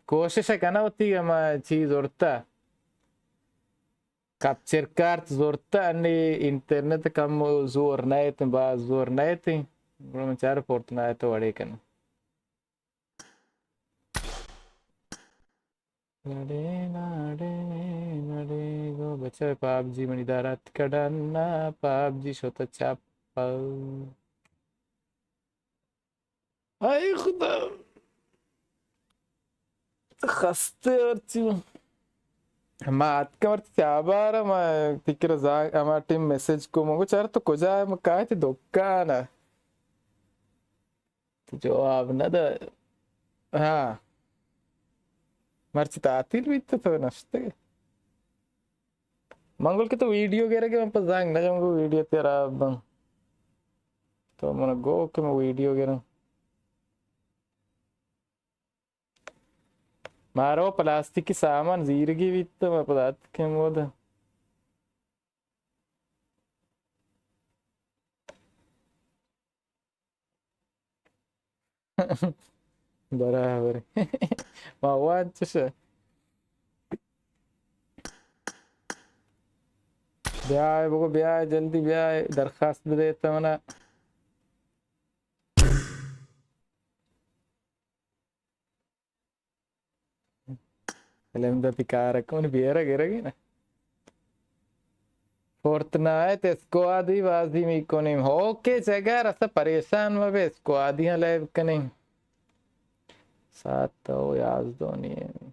कोशिश है करना होती है मैं चीज उड़ता capture card zorta ani internet kam zor night ba zor night bro char fortnite to wade kan nade go bacha PUBG mani darat kadanna PUBG shota chappa ay khuda khaste archi मात के मरते चाबारा मैं तिक्र जा हमारे team message को मंगो चार तो कुछ आए मैं कहाँ थे धोखा ना तो जवाब ना दा हाँ मरते तातील भी तो नश्ते मंगल के तो वीडियो कह रहे कि मैं पास जाएंगे ना जाऊँगा वीडियो तेरा बंग तो मैंने गो कि मैं वीडियो कह रहा हूँ मारो प्लास्टिक की सामान जीरगी भी तो मैं पदार्थ के मोद बराबर मावान चुसे ब्याह जल्दी ब्याह दरखास्त दे देता हूँ ना එළෙම්ද පිකාරකමන බියර ගෙරගෙන Fortnite esquadri vazimi konim. Okay, जगह रसा परेशान में esquadriयां लाइव करें साथ तो याद दो नहीं है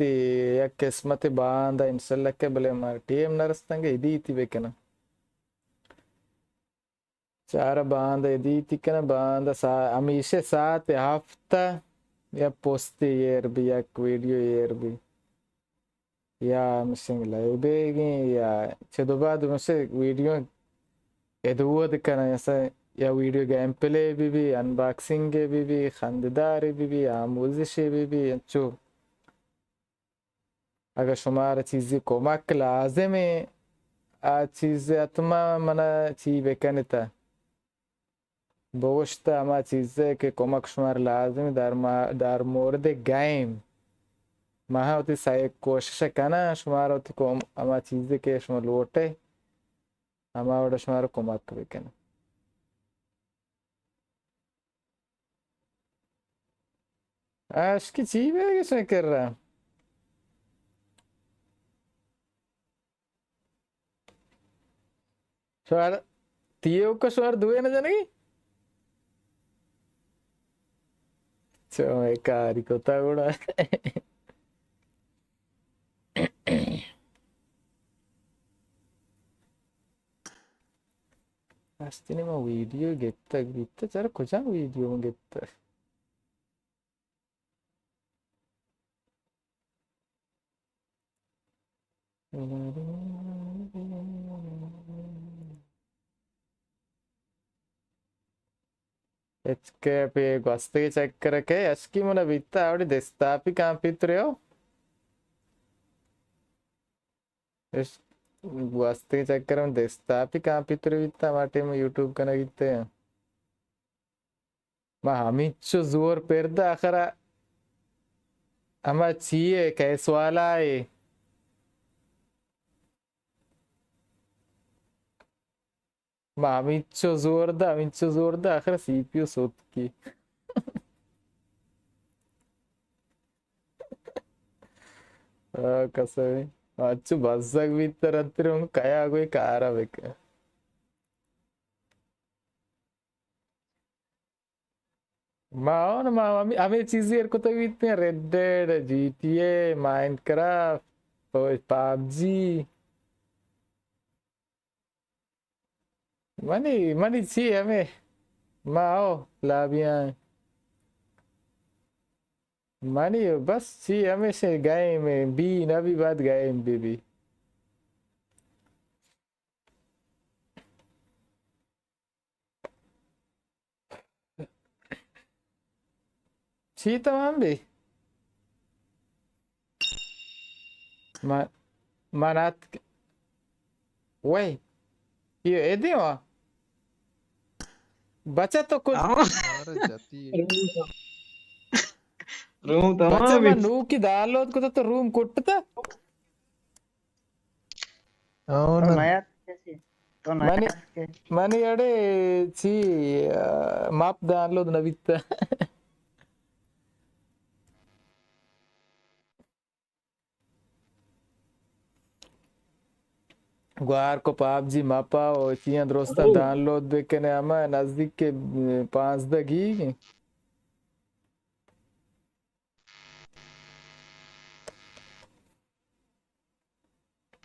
थी या किस्मत बांधा इंशाल्लाह के बोले हमारे टीम नरस्तंगे इदी थी बेकना चार बांधा इदी थी कना बांधा हमेशा साथ हफ्ता या पोस्टे येर भी या वीडियो येर भी या मिसिंग लाइव बेगी या चलो बाद मुझसे वीडियो एदुआ दिखना ऐसा या वीडियो गेम प्ले भी अनबॉक्सिंग के भी खानदारी भी आमूजिश भी अच्छो अगर शुमार चीज़ें कोमक लाज़िम है आ चीज़ें अतमा मना चीज़ बेकनता बोश्ता अमा चीज़ें के कोमक शुमार लाज़िम दार मोर्द गेम महा होती साये कोशिश करना शुमार होती को अमा चीज़ें के शुमार लोटे अमा वड़ा शुमार कोमक बेकना acho que tive isso aqui era स्वार तीयों का स्वार दुए न जाने की चलो मैं कारी को ताऊड़ा pasti nih mau video gitu cara kerja video gitu HKP gosti check करके अश्की मुना बीता आवड़ी देस्तापी काम पितरे हो इस gosti check करें देस्तापी काम पितरे बीता माटे में YouTube का ना बीते हैं माँ हमी चो जोर पेरदा आखरा हमा चाहिए कैसे वाला है Mamicho zorda akhira CPU sotki कसम अच्छु बज़क भीतर अंतर उन कया कोई कारा बेका माओ ना माओ हमें चीज़ें यार को तो इतने red dead GTA Minecraft PUBG Mani sì, a me. Ma oh, la mia. Mani बस सी हमेशा गए में बी ना भी बात गए में बेबी सी तमाम भी manat वही ये एदियो बचा तो कुछ अरे जाती है रूम बचा तमाम मैं नू की दालोत को तो रूम कुटता అవును नया कैसे तो Mani नया के mani ade si map download navitta. ग्वार को PUBG मापा और चियां दोस्ता डाउनलोड देखने आमा नजदीक के 5 दगी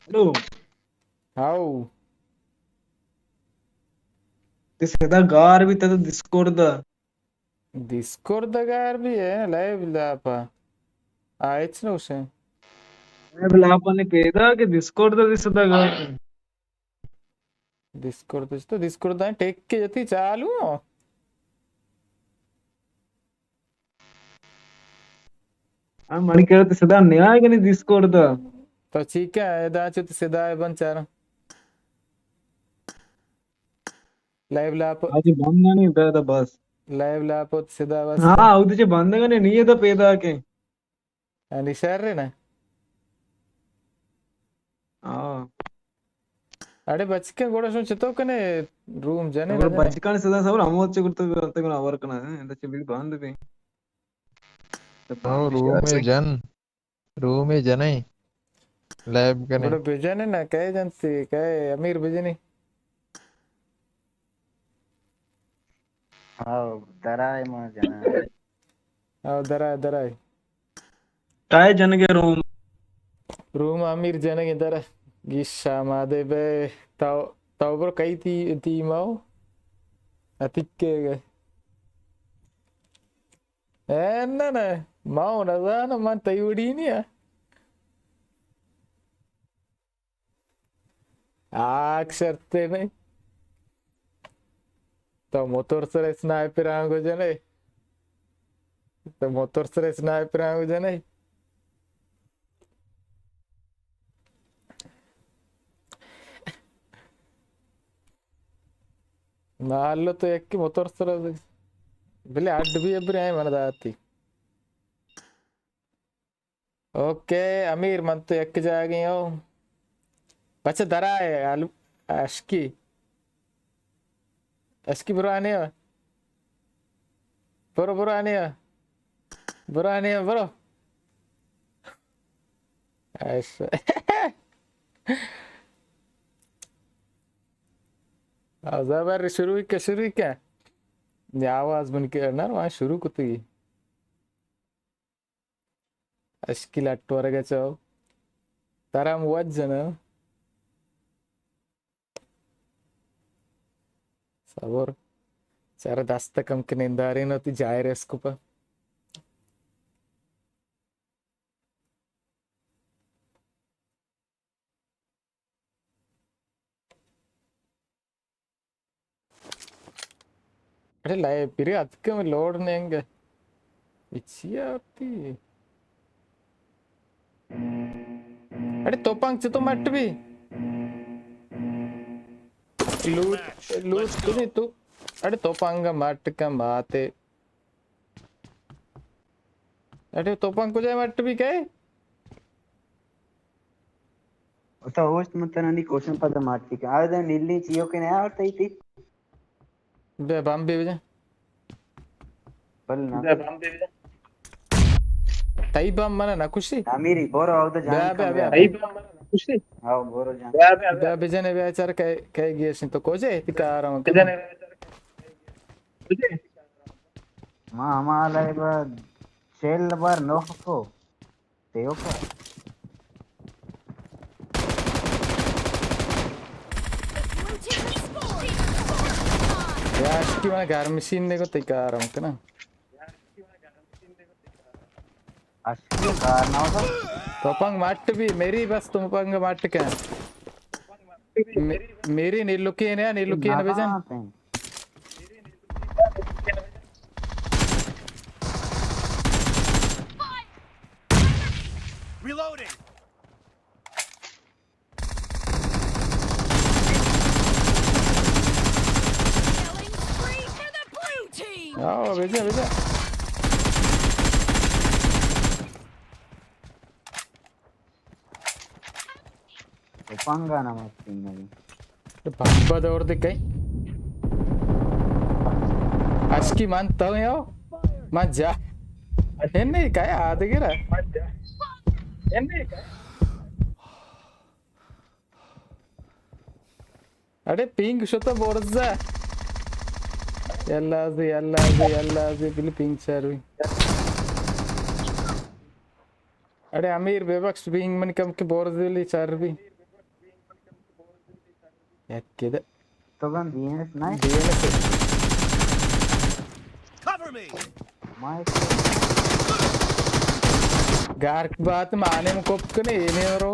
हेलो हाउ ते सदा गार भी तद डिस्कॉर्ड दा डिस्कॉर्ड दगार भी है लाइव लापा आयच ना उसे मैं बिलापने पेदा के डिस्कॉर्ड दा सदा गार डिस्कॉर्ड दा टेक के जती चालू आ मणि कहते सदा नया है कि नहीं डिस्कॉर्ड दा तो ठीक है दाचुत सिदा बन चार लाइव लाप आज बंद नहीं पेदा बस लाइव लाप सिदा बस हाँ उधर बंद करने नहीं है तो पेदा के निशार रे ना हाँ अरे बचके गोड़ा सुन चितो कने रूम जाने अगर ना बचकान सदा सब हम వచ్చి గుర్తు అంత కూడా అవర్ కన ఎంత చెప్పి బాంది బి हाँ रूम में जन है लैब कने गोड़ा भेजने ना कहे जनती कहे अमीर भेजनी हाँ दराय मां जना आओ दरा काय जन के रूम अमीर जन के दरा गिशा मादे बे ताव बरो कई ती माओ अतिके ना माओ ना जाना मन तयुड़ी नहीं है अक्षरते नहीं तो मोटर से स्नाइपर आंगो जने तो मोटर से स्नाइपर आंगो जने नालो तो एक की मोटर से बिले आठ भी अब रहे मन दाती ओके अमीर मन तो एक जा गई हो बच्चा दरा है आलू अशकी बुरा आने बुरा आने बुरो ऐसा आवाज शुरू क्या आवाज बन के ना वहाँ शुरू कुत्ती अशकी लट्टू वरगे चाव तारा मुआज जना sabor cara dasta kam kenendari no ti jai reskupa अरे लाए पिरे अतके में लोड नेंगे इच्छिया होती अरे तोपांग चितो मट भी लूट तू नहीं तू अरे तोपांगा मट का माते अरे तोपांग को जाए मट भी क्या तो होस्ट मतननी क्वेश्चन पद मारती के आवे द नीली चियो के नया और तई थी बे बम भी बजे बल ना तई बम मना ना खुशी अमीरी बोरो आव द जान तई बम मना ना खुशी आओ बोरो जान बे बेजने बे आचार कह गियस तो कोजे तिकारा म मां हमारा बा सेल बार नो को तेयो का यार की वाला घर मशीन ने को तिकारा म ना अश्की कारना होता तोपांग मट भी मेरी बस तुम पंग मट के मेरी नीलुकी ने बेजन Reloading. आओ बेजा पंगा ना मत नहीं Bamba door de kay. Aski man tao yo. Man ja. Enne kay aade gira. अरे पिंक शोता बोर्जा यल्लाज़ी बिल पिंक सर्वी अरे अमीर बेबक्स पिंक मन कम के बोर्ज़ली सर्वी यार किधर तो बन DNS ना Cover me. गार्क बात माने में कोप कने ये नहीं हो रहा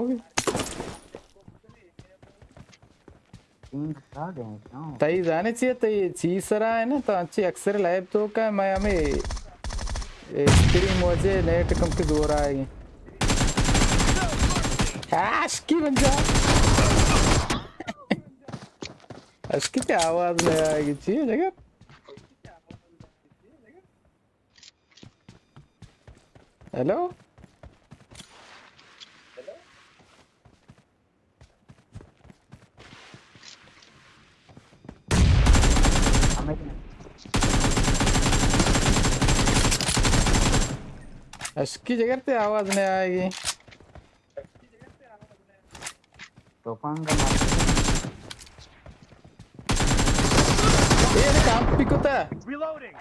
तई जाने चाहिए तई चीज रहा है ना तो अच्छी अक्सर लाइव तो का मैं हमें स्ट्रीम मुझे नेट कम के दूर आएगी आशकी बन जा आशकी की आवाज नहीं आएगी चाहिए जगह हेलो अशकी जगह पे आवाज नहीं आएगी ये काम पिकोता Reloading.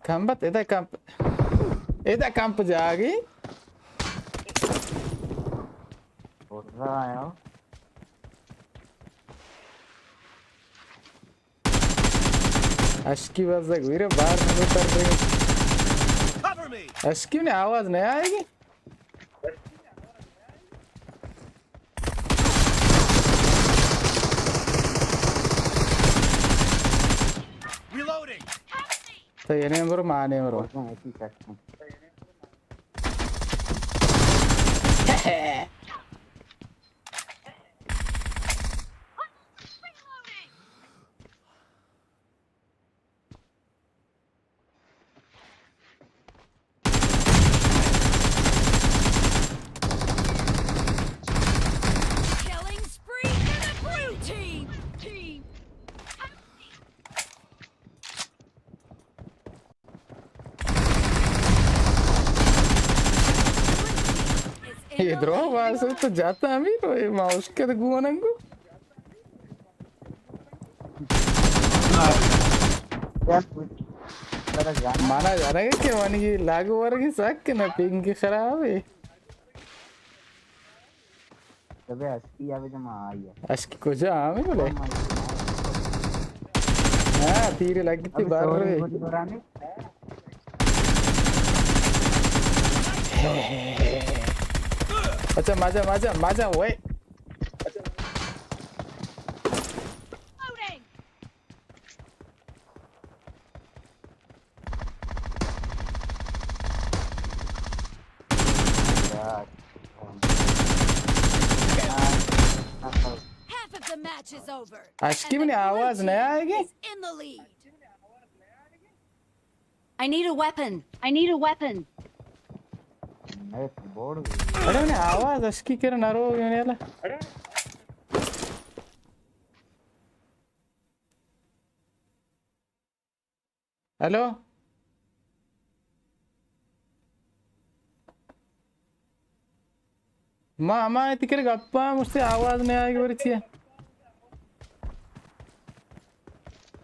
कंबत इधर कंप जागी अशकी बस वीरे बाहर नहीं उतर रही Cover me. अशकी ने आवाज नहीं आएगी Reloading. तो ये नहीं ब्रो माने bro Killing spree for the blue team. ये द्रो वास तो जाता अमीर ये माउस के गुवनंगु माना जाना है कि वानी की लागू वर्गी साक के ना पिंग की खराब है तबे अस्की आवे जमा आई है अशकी को जा आवे बोले हाँ तीरे लगी थी बार रे अच्छा मजा ओए Loading. Half of the match is over. अशकी and the में आवाज blue नहीं team आएगी is in the lead. I need a weapon. अरे मैंने आवाज अशकी के ना रो ये वाला हेलो मामा तिकडे गप्पा मुझसे आवाज नहीं आएगी बरीच आहे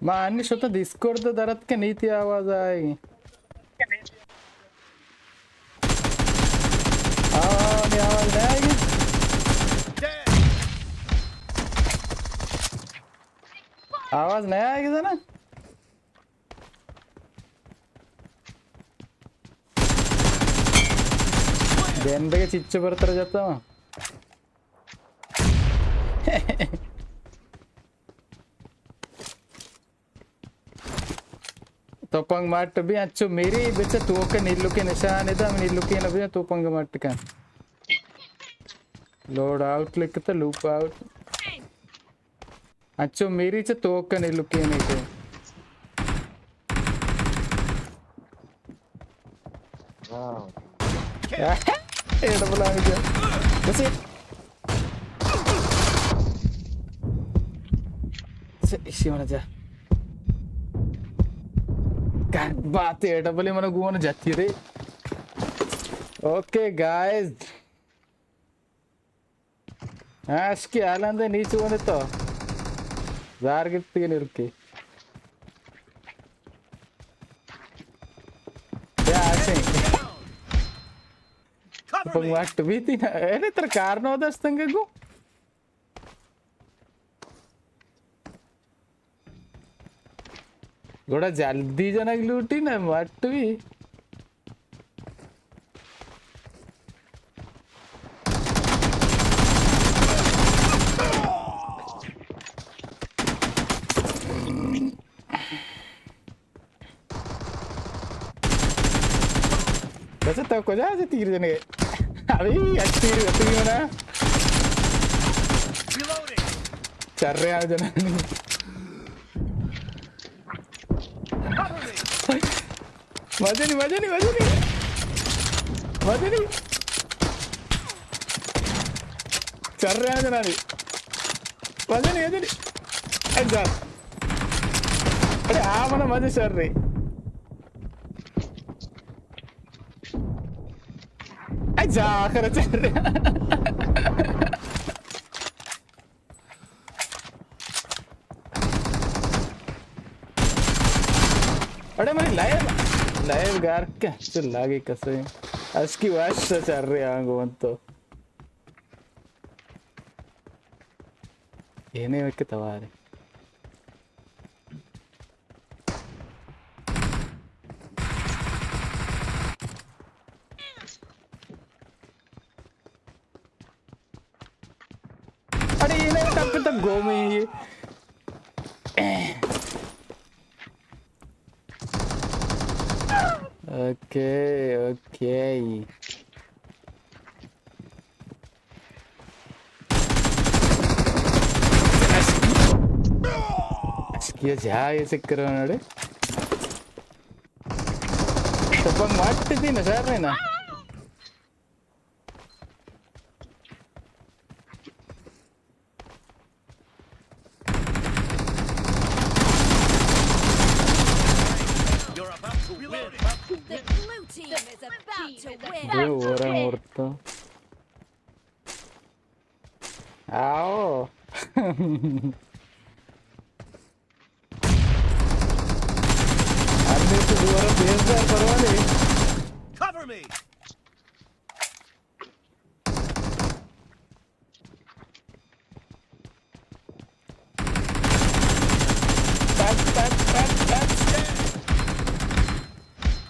मानी स्वतः डिस्कॉर्ड तो दरत के नहीं थी आवाज आएगी आवाज नहीं आएगी आवाज नहीं आएगी ना बेंबे चिच्चे बरतर जाता हूँ तो पंग माट भी अच्छो मेरी बेचा तू के नीलू के निशान है तो नीलू के नबी तो पंग माट का लोड आउट लिखता लूप आउट अच्छो मेरी च तो के नीलू के नहीं थे ये डबल आ गया बस से इसी में जा क्या बात है डबल ही मने गुवन जाती रे ओके गाइस आस्की आलंदे नीचे वने तो जार गिफ्ट निरके क्या आसे Cover me. पंगवाट भी थी ना अरे तेरे कार ना उधर स्तंगे को गोड़ा जल्दी जनक लूटी ना मट भी वैसे तो को जा से तीर जने अभी तीर होती ना Reloading. चल रहे हैं जना Cover me. मजे नहीं चल रहे हैं जना नहीं मजे नहीं अच्छा अरे आ मना मजे चल रही अच्छा आखिर चल रहे अरे मेरी लाइव गार क्या चल लागे कसे अस्की वाश से चल रहे हैं गोवन तो ये नहीं में कितना वारे अरे ये नहीं तब तक गो में ये Okay. Askia jaya se करना रे तो पंग मारते थी ना सर ना You're about to win. The blue team is about to win. ये हो रहा है औरता आओ अन्य तो दोबारा बेहतर करवा ले Cover me.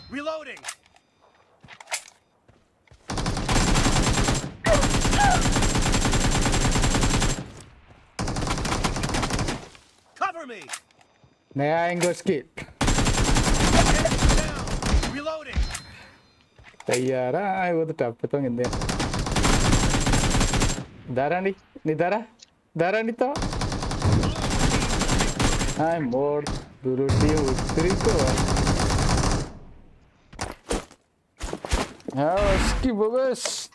Reloading. Cover me. नया एंगल स्किट Down. Reloading. तैयार है वो तो टप तो गिंदे दारानी नी दारानी तो हाय मोर दुरुटी उत्तरी को हाँ उसकी बोगस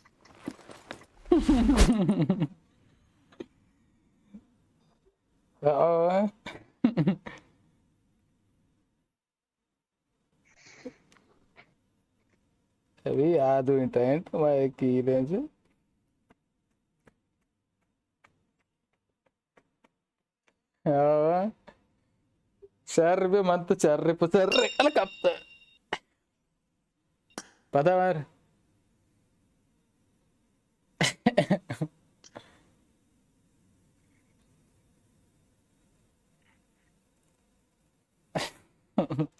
अभी याद हुई टेंट मैं की रेंज हाँ चार रुपये मत चार रुपये अल कब पता यार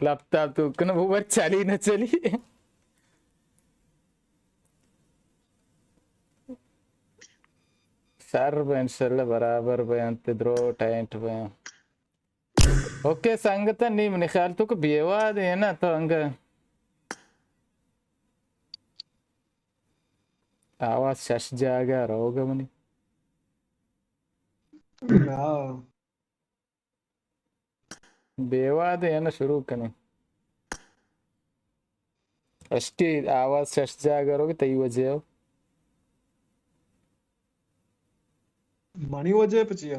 लैपटॉप तो कना वो चली न चली चार रुपये बराबर बयांते द्रो टेंट बयां ओके संगत नहीं मैंने ख्याल तो को बेवा दे ना तो अंग आवाज शश जागा रोगा मनी बेवा दे ना शुरू कने अष्टी आवाज शश जागा रोगे तई वजह मणि वजह पचिया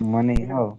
money how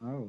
oh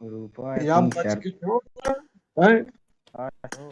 rupa I या think बच sharp के छोड़ हैं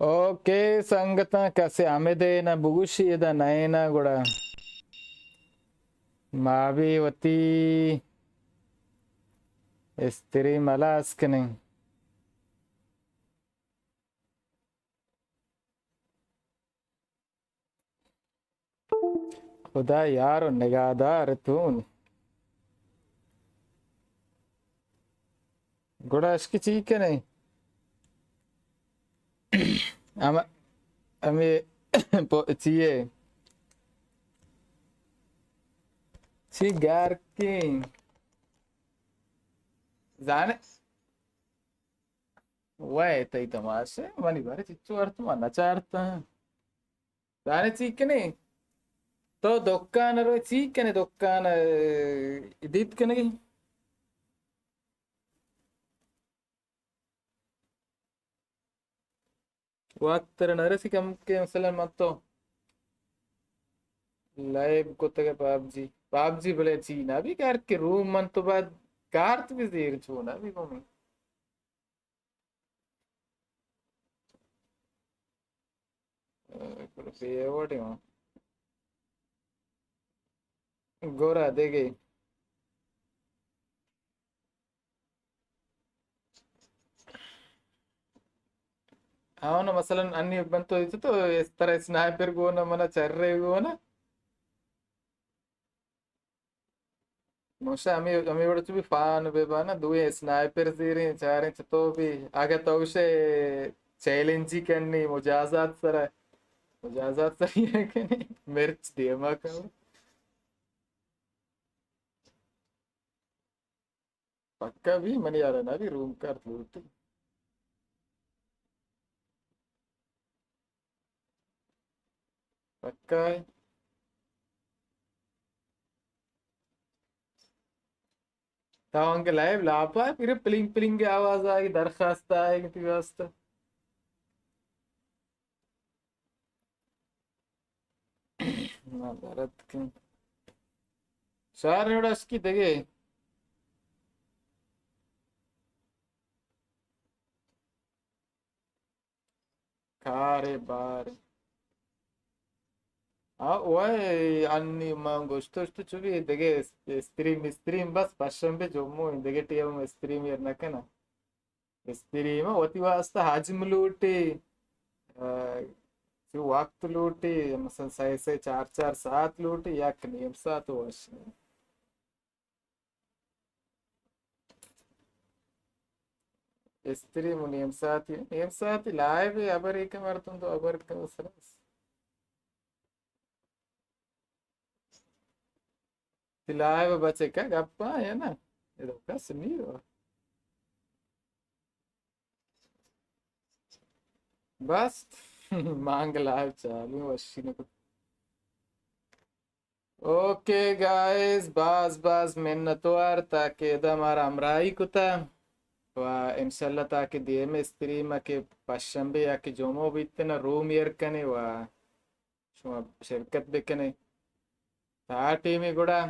ಓಕೆ ಸಂಗತ ಕಸಿ ಆಮೆದೇನ ಬುಗುಶಿಯದ ನಯನ ಕೂಡ ಮಾವಿವತಿ ಸ್ತ್ರೀ ಮಲಾಸ್ಕನೆ खुदा यार निगाहदार तून गुड़ा अशकी चीक है नहीं ama ami चाहिए cigar की जाने वय तई तमाशे मनी बारे चिच्चू अर्थ मना चारता जाने चीकने तो दुकान रो चीकने दुकान इदित कने वक्त नरसी कम के मसलन मत तो लाइव కొత్తగా పబ్జి బలే చీనా भी कार के रूम मन तो बाद कार तो भी देर छोना भी कोमी पेवट है गोरा देगे అవును మసलन అన్ని ఇబ్బందితో అయితే तो इस तरह स्नाइपर को ना मना चल रहे हो ना मोशा अमी वोड़ भी फान बेबा ना दुए स्नाइपर सीरी चारे तो भी आगे तो उसे चैलेंज ही करनी मुजाजात सही है कि नहीं मिर्च दिए माँ का पक्का भी मनी आ रहा ना भी रूम कर लूटी पक्का है तावंगे लाइव लापा फिर पिलिंग पिलिंग की आवाज आएगी दरखास्त आएगी तो वास्ता ना भारत की शार ने उसकी देखे खारे बार वही अन्नी मांगो तो चुभी देखे स्ट्रीम बस पश्चिम पे जोमो देखे टीएम स्ट्रीम यार ना क्या ना स्ट्रीम वती वास्ता हाजिम लूटी जो वक्त लूटी मसन सही 4-4-7 लूटी या नियम सात वर्ष स्ट्रीम नियम साथ लाइव अबर एक मरतुम तो अबर का सरस लाइव बचे का गप्पा है ना ये तो कस नहीं हो बस मांग लाइव चालू वशी ने ओके गाइस बास मिन्नतवार ताकि हमारा अमराई कुता व इंशाल्लाह ताकि दिए में स्ट्रीम के पश्चिम या कि जोमो भी इतना रूम यर कने व शिरकत भी कने ता टीम गुड़ा